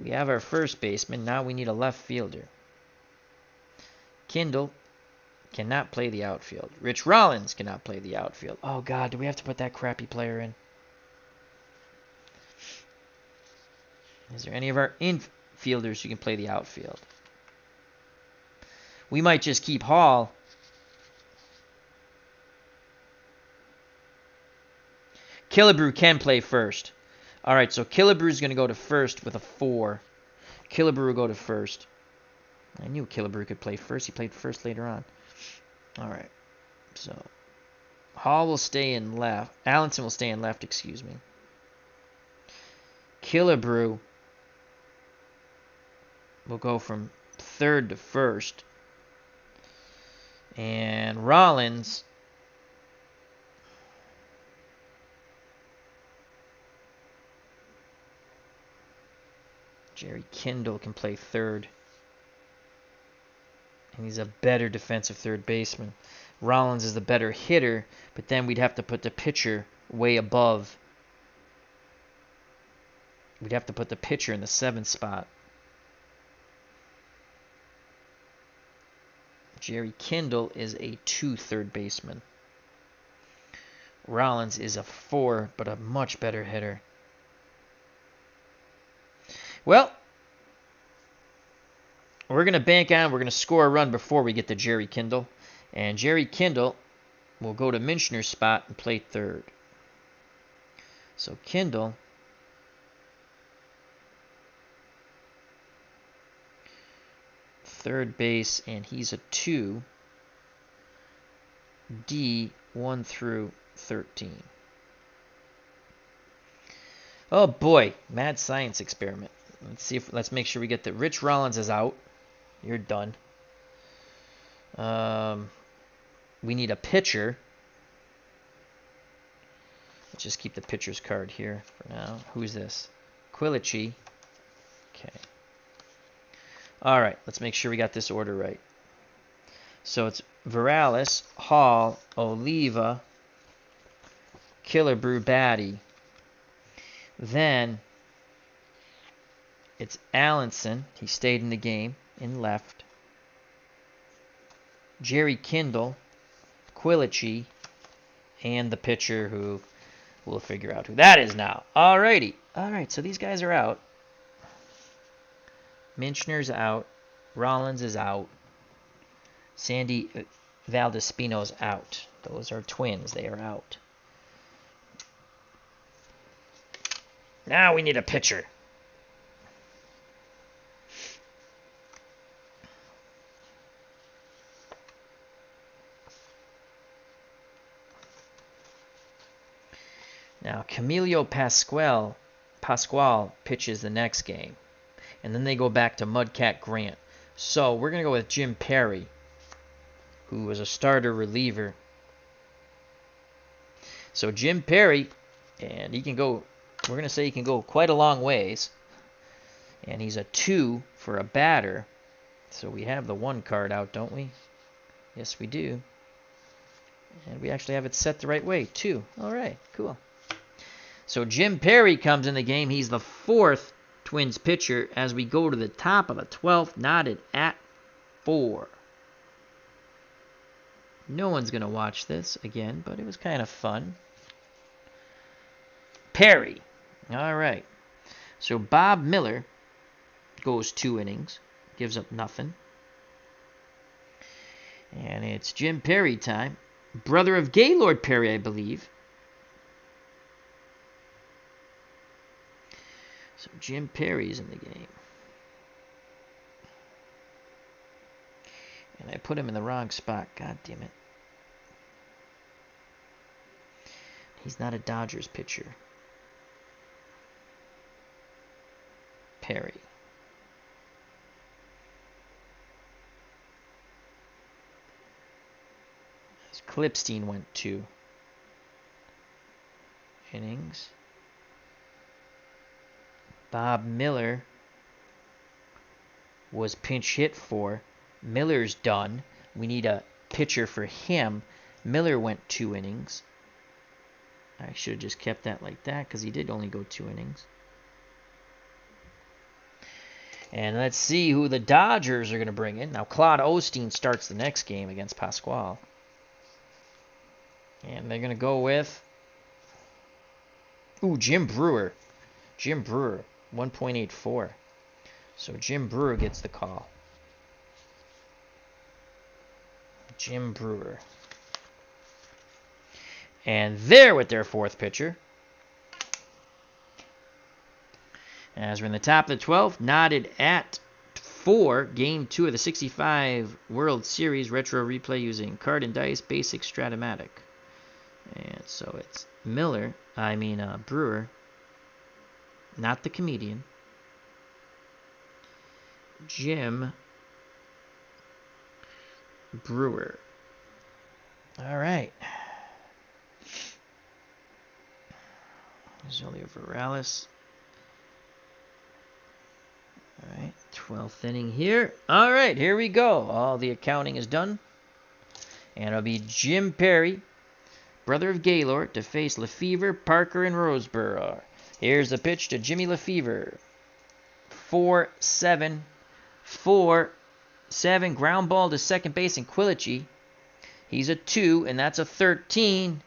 We have our first baseman. Now we need a left fielder. Kindle cannot play the outfield. Rich Rollins cannot play the outfield. Oh, God, do we have to put that crappy player in? Is there any of our infielders who can play the outfield? We might just keep Hall. Killebrew can play first. All right, so Killebrew is going to go to first with a 4. Killebrew will go to first. I knew Killebrew could play first. He played first later on. All right, so Hall will stay in left. Allenson will stay in left, excuse me. Killebrew will go from third to first. And Rollins Jerry Kindle can play third. And he's a better defensive third baseman. Rollins is the better hitter, but then we'd have to put the pitcher way above. We'd have to put the pitcher in the 7th spot. Jerry Kindle is a 2 third baseman. Rollins is a 4, but a much better hitter. Well, we're going to bank on, we're going to score a run before we get to Jerry Kindle. And Jerry Kindle will go to Minchner's spot and play third. So Kindle third base, and he's a 2. D 1 through 13. Oh boy, mad science experiment. Let's make sure we get that. Rich Rollins is out. You're done. We need a pitcher. Let's just keep the pitcher's card here for now. Who's this? Quilici. Okay. All right, let's make sure we got this order right. So it's Virales, Hall, Oliva, Killebrew, Batty. Then it's Allenson. He stayed in the game in left. Jerry Kindle, Quilici, and the pitcher who we'll figure out who that is now. Alrighty. Alright, so these guys are out. Minchner's out. Rollins is out. Sandy Valdespino's out. Those are twins. They are out. Now we need a pitcher. Now, Camilo Pascual pitches the next game. And then they go back to Mudcat Grant. So, we're going to go with Jim Perry, who was a starter reliever. So, Jim Perry, and he can go, we're going to say he can go quite a long ways. And he's a 2 for a batter. So, we have the 1 card out, don't we? Yes, we do. And we actually have it set the right way, 2. All right, cool. So Jim Perry comes in the game. He's the 4th Twins pitcher as we go to the top of the 12th, knotted at 4. No one's going to watch this again, but it was kind of fun. Perry. All right. So Bob Miller goes 2 innings. Gives up nothing. And it's Jim Perry time. Brother of Gaylord Perry, I believe. So Jim Perry's in the game. And I put him in the wrong spot. God damn it. He's not a Dodgers pitcher. Perry. Clipstein went 2 innings. Bob Miller was pinch hit for. Miller's done. We need a pitcher for him. Miller went 2 innings. I should have just kept that like that because he did only go 2 innings. And let's see who the Dodgers are going to bring in. Now, Claude Osteen starts the next game against Pasquale. And they're going to go with... Jim Brewer. Jim Brewer, 1.84. So Jim Brewer gets the call. Jim Brewer. And they're with their 4th pitcher. As we're in the top of the 12th, knotted at 4, Game 2 of the 65 World Series Retro Replay using Card&Dice Basic Strat-O-Matic. And so it's Brewer, not the comedian. Jim Brewer. All right. Julio Morales. All right, 12th inning here. All right, here we go. All the accounting is done. And it'll be Jim Perry, brother of Gaylord, to face Lefevre, Parker, and Roseboro. Here's the pitch to Jimmy Lefevre. 4-7. 4-7. Ground ball to second base and Quilici. He's a 2, and that's a 13.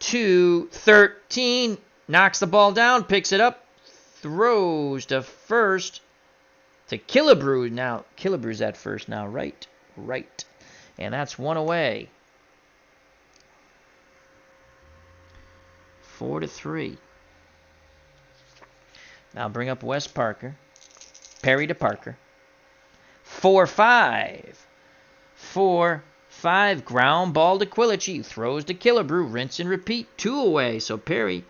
2-13. Knocks the ball down, picks it up, throws to first to Killebrew. Now, Killebrew's at first now. Right. And that's 1 away. 4-3. Now bring up Wes Parker. Perry to Parker. 4-5. 4-5. Ground ball to Quilici. Throws to Killebrew. Rinse and repeat. 2 away. So Perry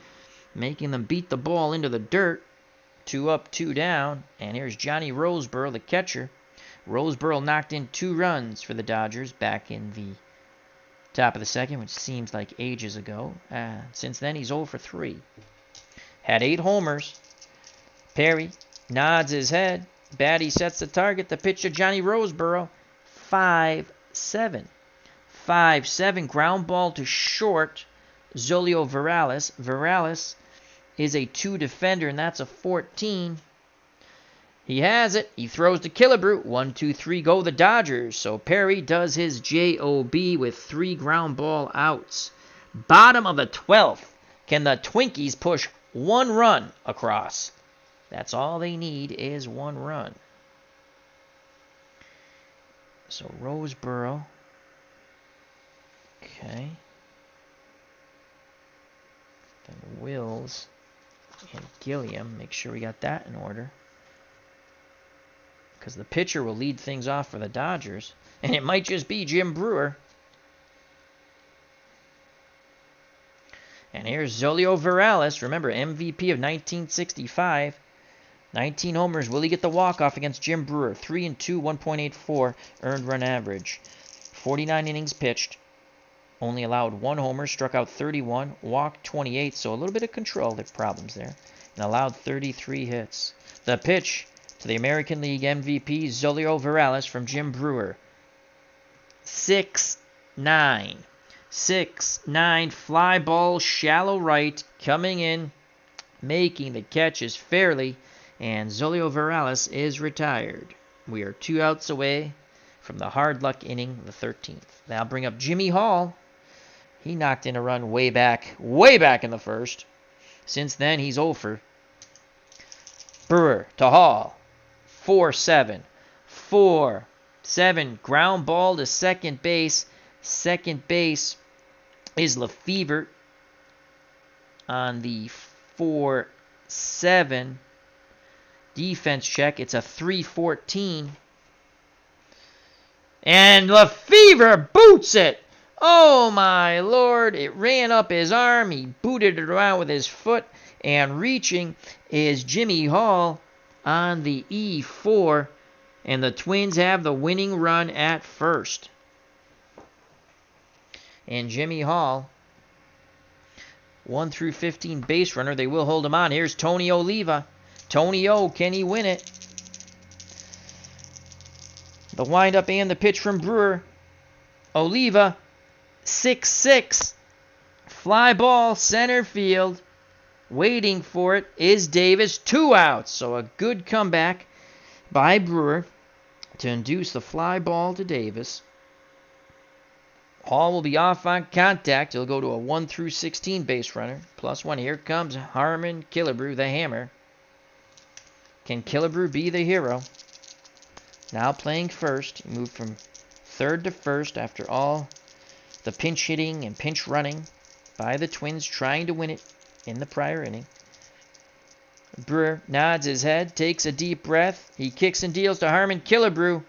making them beat the ball into the dirt. 2 up, 2 down. And here's Johnny Roseboro, the catcher. Roseboro knocked in 2 runs for the Dodgers back in the top of the 2nd, which seems like ages ago. Since then, he's 0 for 3. Had 8 homers. Perry nods his head. Batty sets the target. The pitch to Johnny Roseboro. 5-7. 5-7. Ground ball to short. Zolio Morales. Morales is a 2 defender, and that's a 14. He has it. He throws to Killebrew. 1-2-3, go the Dodgers. So Perry does his JOB with 3 ground ball outs. Bottom of the 12th. Can the Twinkies push 1 run across? That's all they need is 1 run. So Roseboro. Okay. Then Wills and Gilliam. Make sure we got that in order. Because the pitcher will lead things off for the Dodgers. And it might just be Jim Brewer. And here's Zolio Morales. Remember, MVP of 1965. 19 homers. Will he get the walk-off against Jim Brewer? 3-2, 1.84 earned run average. 49 innings pitched. Only allowed 1 homer. Struck out 31. Walked 28. So a little bit of control problems there. And allowed 33 hits. The pitch to the American League MVP, Zolio Morales from Jim Brewer. 6-9. 6-9. Fly ball, shallow right. Coming in. Making the catches fairly. And Zolio Morales is retired. We are 2 outs away from the hard luck inning, the 13th. Now bring up Jimmy Hall. He knocked in a run way back in the first. Since then, he's over. Brewer to Hall. 4-7. 4-7. Ground ball to second base. Second base is Lefevre on the 4-7. Defense check. It's a 3-14. And Lefevre boots it. Oh, my Lord. It ran up his arm. He booted it around with his foot. And reaching is Jimmy Hall on the E4. And the Twins have the winning run at first. And Jimmy Hall, 1 through 15 base runner. They will hold him on. Here's Tony Oliva. Tony O, can he win it? The windup and the pitch from Brewer. Oliva, 6-6. Fly ball, center field. Waiting for it is Davis. 2 outs. So a good comeback by Brewer to induce the fly ball to Davis. Hall will be off on contact. He'll go to a 1 through 16 base runner. +1. Here comes Harmon Killebrew, the hammer. Can Killebrew be the hero? Now playing first. He moved from third to first after all the pinch hitting and pinch running by the Twins trying to win it in the prior inning. Brewer nods his head, takes a deep breath. He kicks and deals to Harmon Killebrew.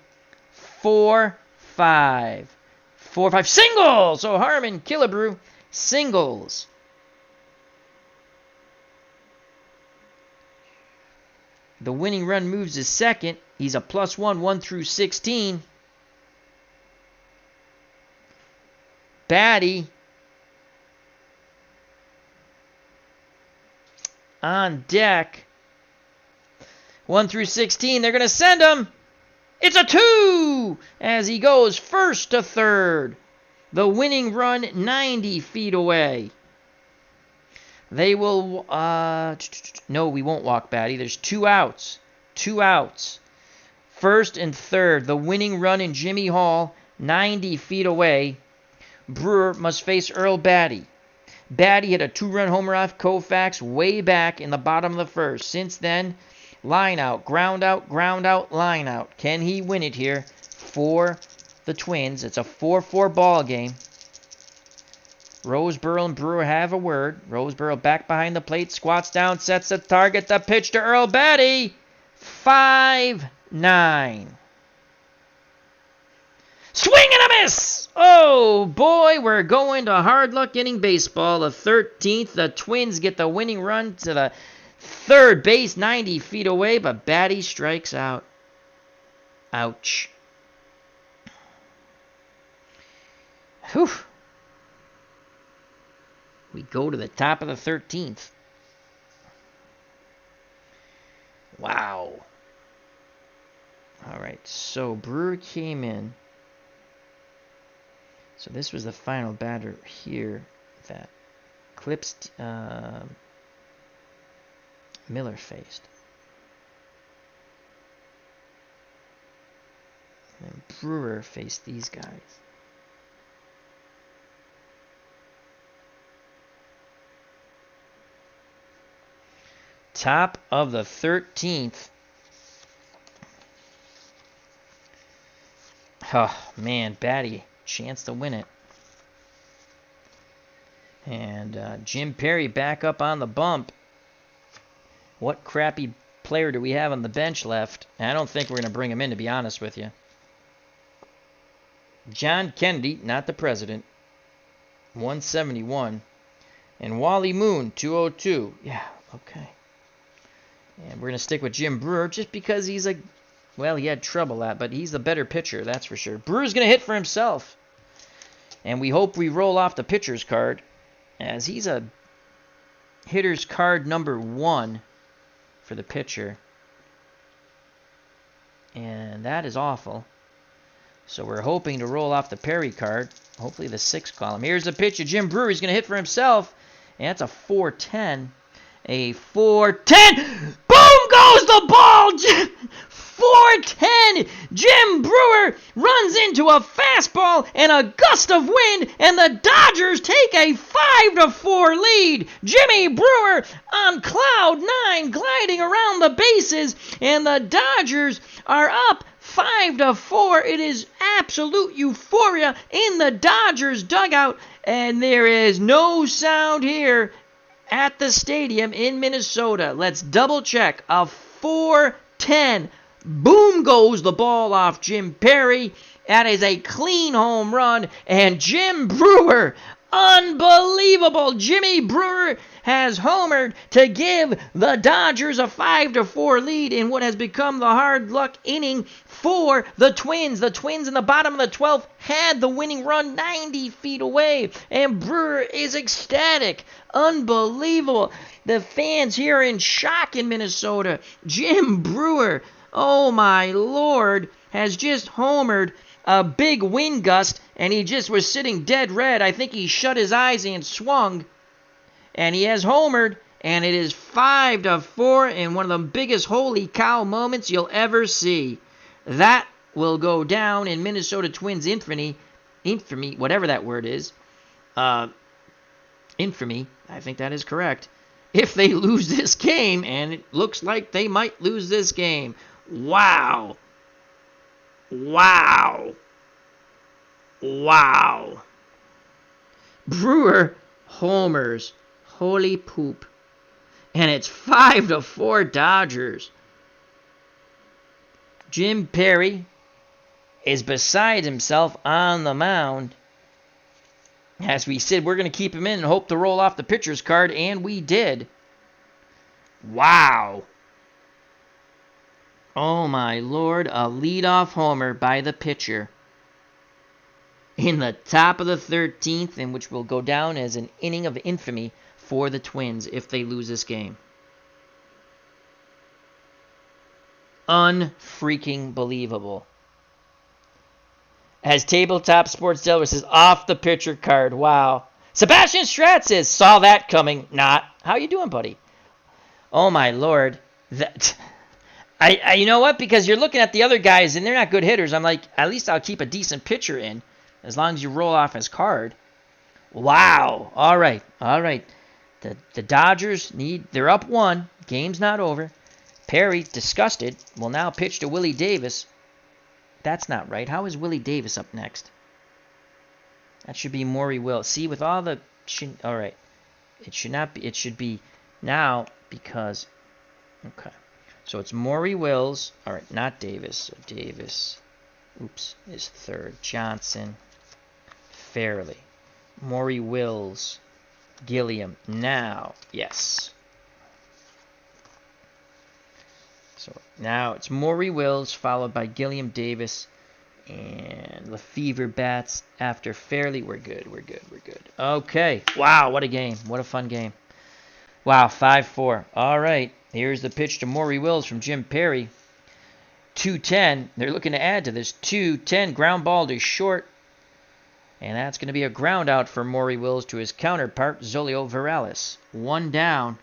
4-5. 4-5. Single! So Harmon Killebrew singles. The winning run moves to second. He's a +1, 1 through 16. Batty on deck. 1 through 16. They're going to send him. It's a 2 as he goes first to third. The winning run 90 feet away. They will, no, we won't walk Batty. There's 2 outs. 2 outs. First and third. The winning run in Jimmy Hall, 90 feet away. Brewer must face Earl Batty. Batty hit a 2-run homer off Koufax way back in the bottom of the first. Since then, line out, ground out, line out. Can he win it here for the Twins? It's a 4-4 ball game. Roseboro and Brewer have a word. Roseboro back behind the plate, squats down, sets the target. The pitch to Earl Batty. 5-9. Swing and a miss! Oh, boy, we're going to hard luck inning baseball. The 13th, the Twins get the winning run to the third base, 90 feet away, but Batty strikes out. Ouch. Whew. We go to the top of the 13th. Wow. All right, so Brewer came in. So this was the final batter here that Clips Miller faced. And Brewer faced these guys. Top of the 13th. Oh, man, Batty. Chance to win it. And Jim Perry back up on the bump. What crappy player do we have on the bench left? I don't think we're going to bring him in, to be honest with you. John Kennedy, not the president, 171. And Wally Moon, 202. Yeah, okay. And we're going to stick with Jim Brewer just because he's a... Well, he had trouble but he's the better pitcher, that's for sure. Brewer's going to hit for himself. And we hope we roll off the pitcher's card, as he's a hitter's card number 1 for the pitcher. And that is awful. So we're hoping to roll off the Perry card, hopefully the 6th column. Here's the pitch of Jim Brewer. He's going to hit for himself. And that's a 4-10. A 4-10. Boom goes the ball! 4-10. Jim Brewer runs into a fastball and a gust of wind, and the Dodgers take a 5-4 lead. Jimmy Brewer on cloud 9, gliding around the bases, and the Dodgers are up 5-4. It is absolute euphoria in the Dodgers dugout, and there is no sound here at the stadium in Minnesota. Let's double check. A 4-10. Boom goes the ball off Jim Perry. That is a clean home run, and Jim Brewer, unbelievable. Jimmy Brewer has homered to give the Dodgers a 5-4 lead in what has become the hard luck inning for the Twins. The Twins in the bottom of the 12th had the winning run 90 feet away, and Brewer is ecstatic. Unbelievable. The fans here are in shock in Minnesota. Jim Brewer, oh my Lord, has just homered a big wind gust, and he just was sitting dead red. I think he shut his eyes and swung, and he has homered, and it is 5-4 in one of the biggest holy cow moments you'll ever see. That will go down in Minnesota Twins infamy, whatever that word is. Infamy, I think that is correct. If they lose this game, and it looks like they might lose this game. Wow. Wow. Wow. Brewer homers. Holy poop. And it's 5-4 Dodgers. Jim Perry is beside himself on the mound. As we said, we're going to keep him in and hope to roll off the pitcher's card, and we did. Wow. Oh my Lord, a leadoff homer by the pitcher in the top of the 13th, in which will go down as an inning of infamy for the Twins if they lose this game. Unfreaking believable. As Tabletop Sports Delaware says, off the pitcher card. Wow. Sebastian Strat says, saw that coming. Not. How you doing, buddy? Oh my Lord. That you know what? Because you're looking at the other guys and they're not good hitters. I'm like, at least I'll keep a decent pitcher in as long as you roll off his card. Wow. All right. The Dodgers they're up 1. Game's not over. Perry, disgusted, will now pitch to Willie Davis. That's not right. How is Willie Davis up next? That should be Maury Wills. See, with all the... all right. It should not be... It should be now because... Okay. So it's Maury Wills. All right, not Davis. So Davis, is third. Johnson, Fairley, Maury Wills, Gilliam. Now, yes. So now it's Maury Wills followed by Gilliam Davis and Lefevre bats after Fairley. We're good. Okay. Wow, what a game. What a fun game. Wow, 5-4. All right. Here's the pitch to Maury Wills from Jim Perry. 2-10. They're looking to add to this. 2-10. Ground ball to short. And that's going to be a ground out for Maury Wills to his counterpart, Zolio Virales. 1 down.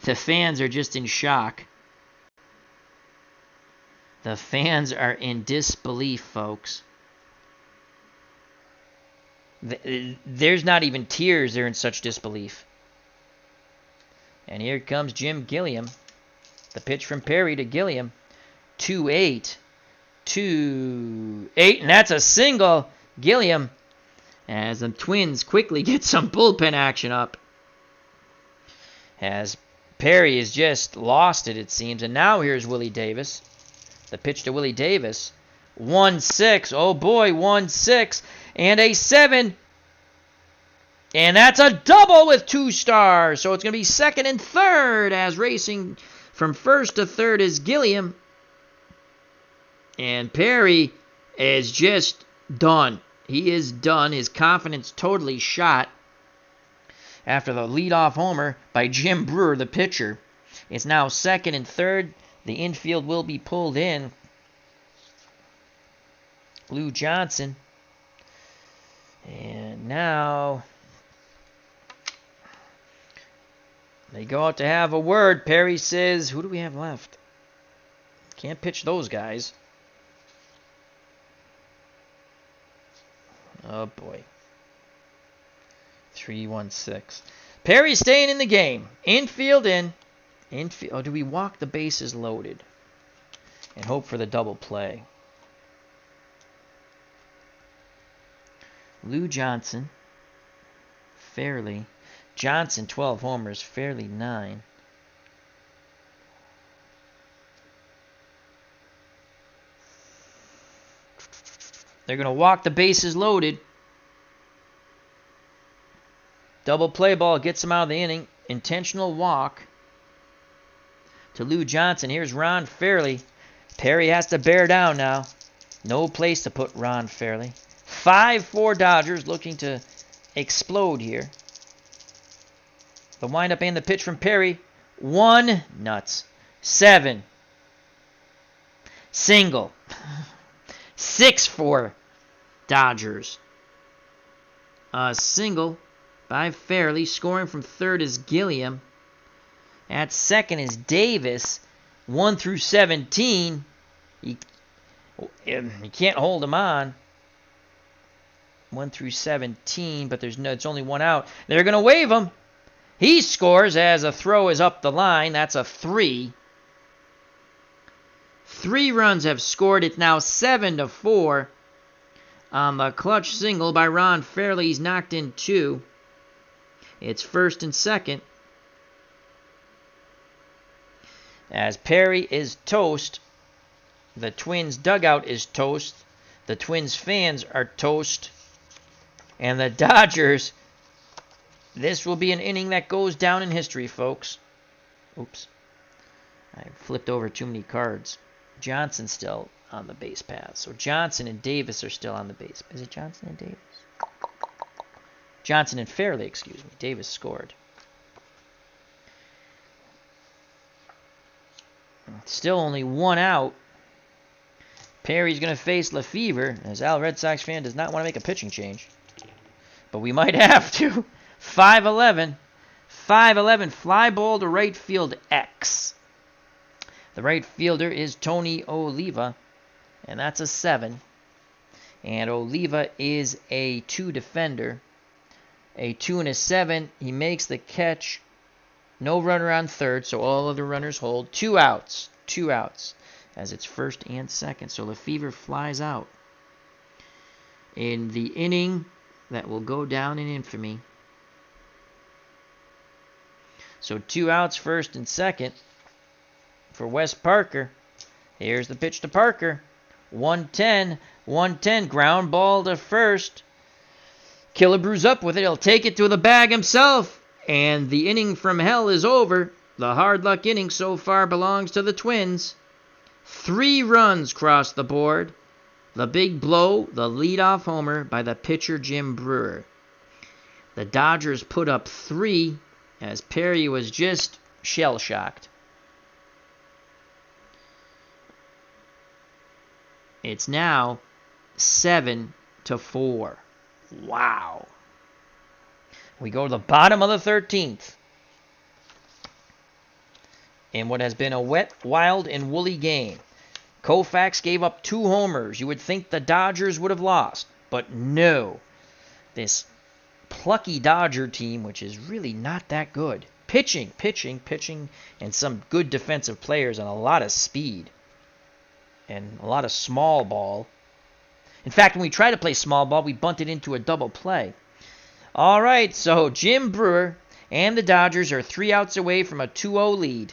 The fans are just in shock. The fans are in disbelief, folks. There's not even tears. They're in such disbelief. And here comes Jim Gilliam. The pitch from Perry to Gilliam. 2-8. 2-8. And that's a single. Gilliam, as the Twins quickly get some bullpen action up. As Perry has just lost it seems. And now here's Willie Davis. The pitch to Willie Davis. 1-6. Oh boy, 1-6. And a 7. And that's a double with 2 stars. So it's going to be second and third as racing from first to third is Gilliam. And Perry is just done. He is done. His confidence totally shot after the leadoff homer by Jim Brewer, the pitcher. It's now second and third. The infield will be pulled in. Lou Johnson. And now they go out to have a word. Perry says, who do we have left? Can't pitch those guys. Oh, boy. 3-1-6. Perry staying in the game. Infield in. Infield. Oh, do we walk the bases loaded? And hope for the double play. Lou Johnson. Fairley. Johnson, 12 homers. Fairley, 9. They're going to walk the bases loaded. Double play ball gets him out of the inning. Intentional walk to Lou Johnson. Here's Ron Fairley. Perry has to bear down now. No place to put Ron Fairley. 5-4 Dodgers looking to explode here. The windup and the pitch from Perry. 1 nuts. 7. Single. 6-4 Dodgers. A single by Fairley. Scoring from third is Gilliam. At second is Davis. 1 through 17. You can't hold him on. 1 through 17, but it's only 1 out. They're going to wave him. He scores as a throw is up the line. That's a 3. 3 runs have scored. It's now 7-4 on the clutch single by Ron Fairley. He's knocked in 2. It's first and second. As Perry is toast, the Twins dugout is toast, the Twins fans are toast, and the Dodgers, this will be an inning that goes down in history, folks. Oops. I flipped over too many cards. Johnson's still on the base path. So Johnson and Davis are still on the base. Is it Johnson and Davis? Johnson and Fairley, excuse me. Davis scored. Still only 1 out. Perry's going to face Lefevre, as Al Red Sox fan does not want to make a pitching change. But we might have to. 5-11. 5-11. Fly ball to right field X. The right fielder is Tony Oliva, and that's a 7. And Oliva is a 2 defender. A 2 and a 7. He makes the catch. No runner on third, so all other runners hold. 2 outs. 2 outs. As it's first and second. So Lefevre flies out. In the inning that will go down in infamy. So 2 outs, first and second. For Wes Parker. Here's the pitch to Parker. 1-10. 1-10. Ground ball to first. Killebrew's up with it. He'll take it to the bag himself. And the inning from hell is over. The hard luck inning so far belongs to the Twins. 3 runs cross the board. The big blow, the leadoff homer by the pitcher Jim Brewer. The Dodgers put up 3 as Perry was just shell-shocked. It's now 7-4. Wow. We go to the bottom of the 13th. In what has been a wet, wild, and woolly game. Koufax gave up 2 homers. You would think the Dodgers would have lost. But no. This plucky Dodger team, which is really not that good. Pitching, and some good defensive players and a lot of speed. And a lot of small ball. In fact, when we tried to play small ball, we bunted into a double play. All right, so Jim Brewer and the Dodgers are 3 outs away from a 2-0 lead.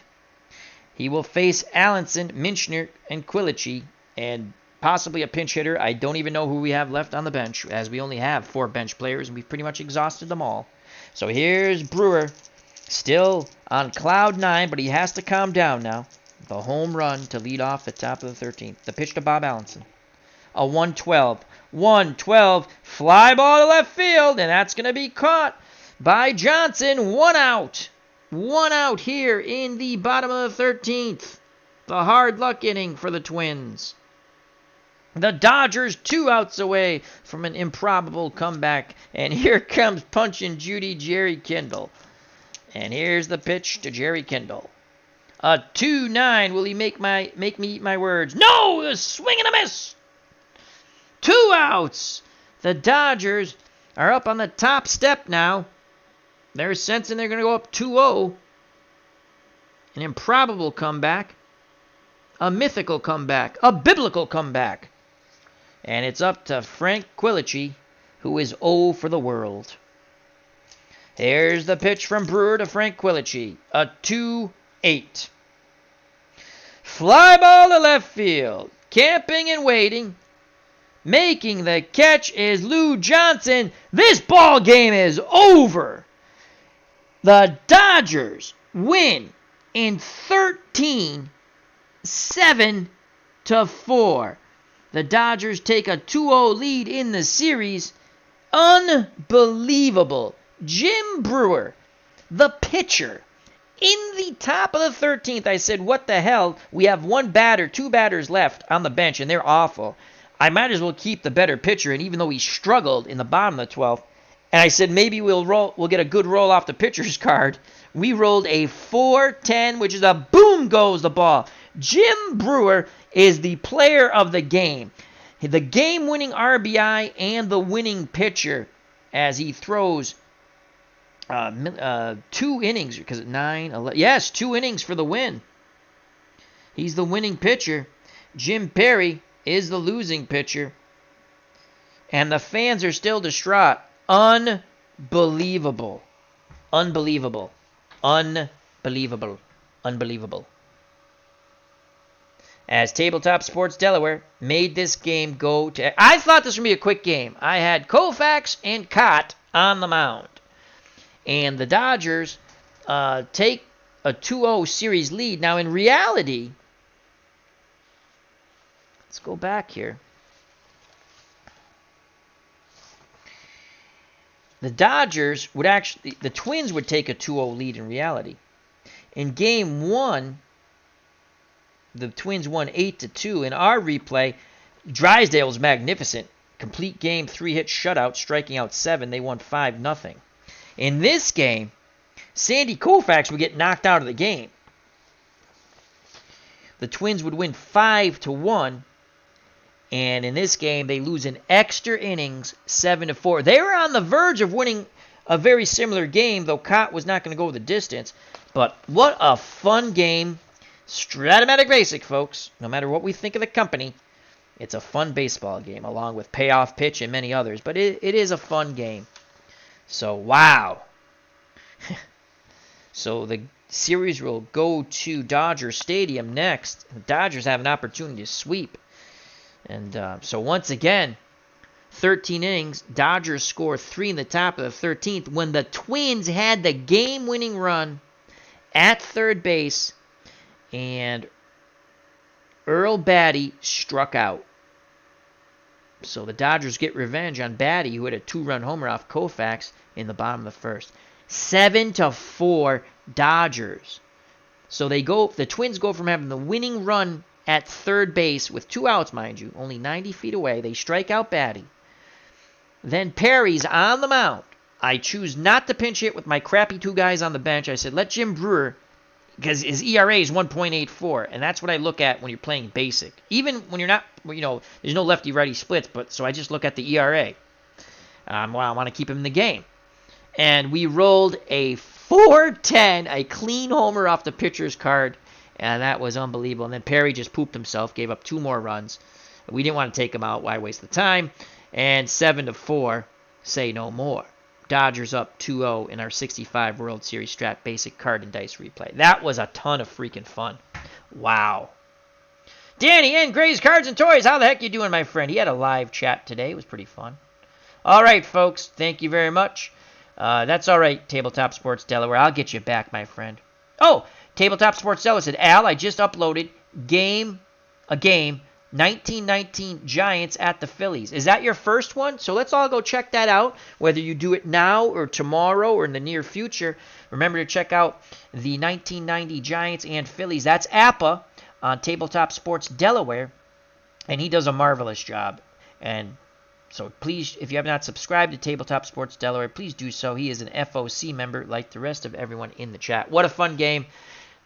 He will face Allenson, Minchner, and Quilici, and possibly a pinch hitter. I don't even know who we have left on the bench, as we only have 4 bench players, and we've pretty much exhausted them all. So here's Brewer, still on cloud 9, but he has to calm down now. The home run to lead off the top of the 13th. The pitch to Bob Allenson. A 1-12. 1-12. Fly ball to left field, and that's going to be caught by Johnson. 1 out. 1 out here in the bottom of the 13th. The hard luck inning for the Twins. The Dodgers 2 outs away from an improbable comeback. And here comes Punch and Judy Jerry Kindle. And here's the pitch to Jerry Kindle. A 2-9. Will he make me eat my words? No! A swing and a miss! 2 outs. The Dodgers are up on the top step now. They're sensing they're going to go up 2-0. An improbable comeback. A mythical comeback. A biblical comeback. And it's up to Frank Quilici, who is 0 for the world. Here's the pitch from Brewer to Frank Quilici. A 2-8. Fly ball to left field. Camping and waiting. Making the catch is Lou Johnson. This ball game is over. The Dodgers win in 13, 7-4. The Dodgers take a 2-0 lead in the series. Unbelievable. Jim Brewer, the pitcher, in the top of the 13th. I said, what the hell? We have 2 batters left on the bench, and they're awful. I might as well keep the better pitcher, and even though he struggled in the bottom of the 12th, and I said maybe we'll get a good roll off the pitcher's card. We rolled a 4-10, which is a boom goes the ball. Jim Brewer is the player of the game. The game-winning RBI and the winning pitcher as he throws 2 innings, because 9, 11, yes, 2 innings for the win. He's the winning pitcher. Jim Perry is the losing pitcher. And the fans are still distraught. Unbelievable. Unbelievable. Unbelievable. Unbelievable. As Tabletop Sports Delaware made this game go to... I thought this would be a quick game. I had Koufax and Kaat on the mound. And the Dodgers take a 2-0 series lead. Now, in reality... Let's go back here. The Dodgers would actually... The Twins would take a 2-0 lead in reality. In Game 1, the Twins won 8-2. In our replay, Drysdale was magnificent. Complete game, 3-hit shutout, striking out 7. They won 5-0. In this game, Sandy Koufax would get knocked out of the game. The Twins would win 5-1. And in this game, they lose in extra innings, 7-4. They were on the verge of winning a very similar game, though Kaat was not going to go the distance. But what a fun game. Strat-O-Matic Basic, folks. No matter what we think of the company, it's a fun baseball game, along with Payoff Pitch and many others. But it is a fun game. So, wow. So the series will go to Dodger Stadium next. The Dodgers have an opportunity to sweep. And so once again, 13 innings, Dodgers score 3 in the top of the 13th when the Twins had the game-winning run at third base and Earl Batty struck out. So the Dodgers get revenge on Batty, who had a 2-run homer off Koufax in the bottom of the first. 7-4 Dodgers. So the Twins go from having the winning run at third base with 2 outs, mind you, only 90 feet away. They strike out Batty. Then Perry's on the mound. I choose not to pinch hit with my crappy 2 guys on the bench. I said, let Jim Brewer, because his ERA is 1.84, and that's what I look at when you're playing basic. Even when you're not, there's no lefty-righty splits, so I just look at the ERA. I want to keep him in the game. And we rolled a 4-10, a clean homer off the pitcher's card. And that was unbelievable. And then Perry just pooped himself, gave up 2 more runs. We didn't want to take him out. Why waste the time? And 7-4, say no more. Dodgers up 2-0 in our 65 World Series Strat Basic Card and Dice replay. That was a ton of freaking fun. Wow. Danny N. Gray's Cards and Toys. How the heck you doing, my friend? He had a live chat today. It was pretty fun. All right, folks. Thank you very much. That's all right, Tabletop Sports Delaware. I'll get you back, my friend. Oh, Tabletop Sports Delaware said, Al, I just uploaded a game, 1919 Giants at the Phillies. Is that your first one? So let's all go check that out, whether you do it now or tomorrow or in the near future. Remember to check out the 1990 Giants and Phillies. That's Appa on Tabletop Sports Delaware, and he does a marvelous job. And so please, if you have not subscribed to Tabletop Sports Delaware, please do so. He is an FOC member like the rest of everyone in the chat. What a fun game.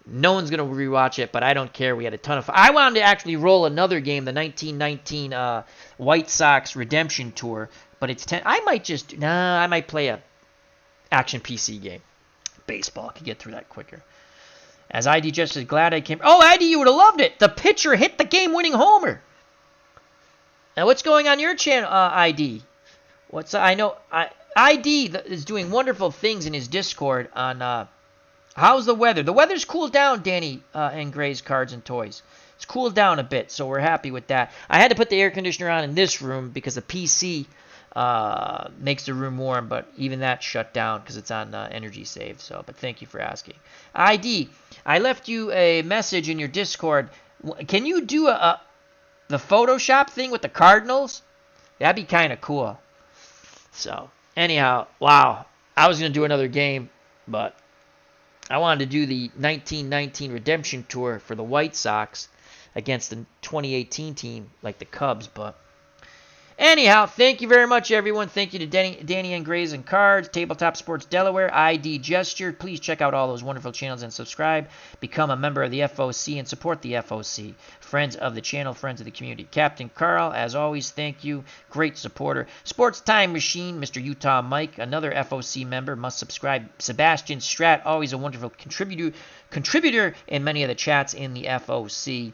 No one's going to rewatch it, but I don't care. We had a ton of fun. I wanted to actually roll another game, the 1919 White Sox Redemption Tour, but it's 10. I might play a action PC game. Baseball could get through that quicker. As ID just is glad I came. Oh, ID, you would have loved it. The pitcher hit the game-winning homer. Now, what's going on your channel, ID? I know ID is doing wonderful things in his Discord on how's the weather. The weather's cooled down, Danny and Gray's Cards and Toys. It's cooled down a bit, so we're happy with that. I had to put the air conditioner on in this room because the PC makes the room warm, but even that shut down because it's on energy save. So, but thank you for asking. ID, I left you a message in your Discord. Can you do the Photoshop thing with the Cardinals? That'd be kind of cool. So, anyhow, wow. I was going to do another game, but I wanted to do the 1919 Redemption Tour for the White Sox against the 2018 team, like the Cubs, but anyhow, thank you very much, everyone. Thank you to Danny and Grays and Cards, Tabletop Sports Delaware, ID Gesture. Please check out all those wonderful channels and subscribe. Become a member of the FOC and support the FOC. Friends of the channel, friends of the community. Captain Carl, as always, thank you. Great supporter. Sports Time Machine, Mr. Utah Mike, another FOC member, must subscribe. Sebastian Strat, always a wonderful contributor in many of the chats in the FOC.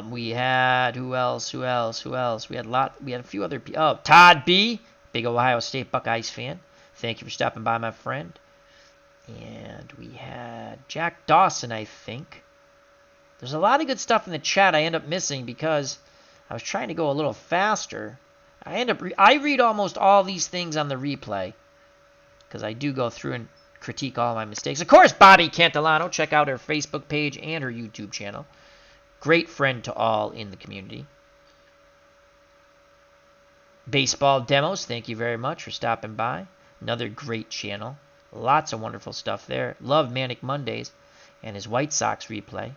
We had who else? We had a few other people. Oh, Todd B, big Ohio State Buckeyes fan. Thank you for stopping by, my friend. And we had Jack Dawson, I think. There's a lot of good stuff in the chat I end up missing because I was trying to go a little faster. I read almost all these things on the replay because I do go through and critique all my mistakes. Of course, Bobby Cantilano. Check out her Facebook page and her YouTube channel. Great friend to all in the community. Baseball Demos, thank you very much for stopping by. Another great channel. Lots of wonderful stuff there. Love Manic Mondays and his White Sox replay.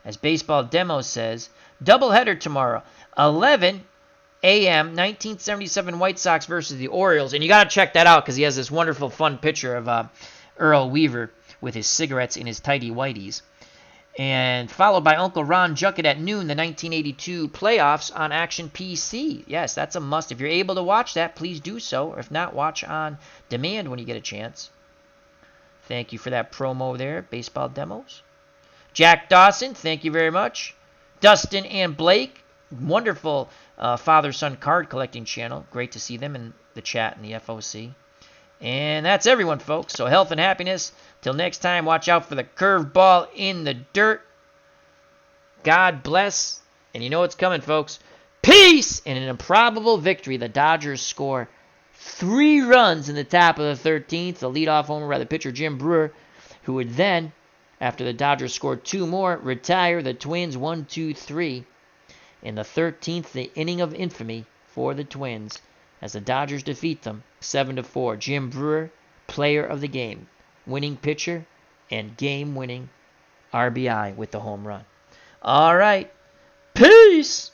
As Baseball Demos says, doubleheader tomorrow. 11 a.m. 1977 White Sox versus the Orioles. And you got to check that out because he has this wonderful, fun picture of Earl Weaver with his cigarettes in his tighty whities. And followed by Uncle Ron Juckett at noon, the 1982 playoffs on Action PC. Yes, that's a must. If you're able to watch that, please do so. Or if not, watch on demand when you get a chance. Thank you for that promo there, Baseball Demos. Jack Dawson, thank you very much. Dustin and Blake, wonderful father-son card collecting channel. Great to see them in the chat in the FOC. And that's everyone, folks. So health and happiness. Till next time, watch out for the curveball in the dirt. God bless. And you know what's coming, folks. Peace! In an improbable victory, the Dodgers score 3 runs in the top of the 13th. The leadoff homer by the pitcher, Jim Brewer, who would then, after the Dodgers scored 2 more, retire the Twins 1-2-3. In the 13th, the inning of infamy for the Twins, as the Dodgers defeat them 7-4. Jim Brewer, player of the game, winning pitcher, and game-winning RBI with the home run. All right. Peace!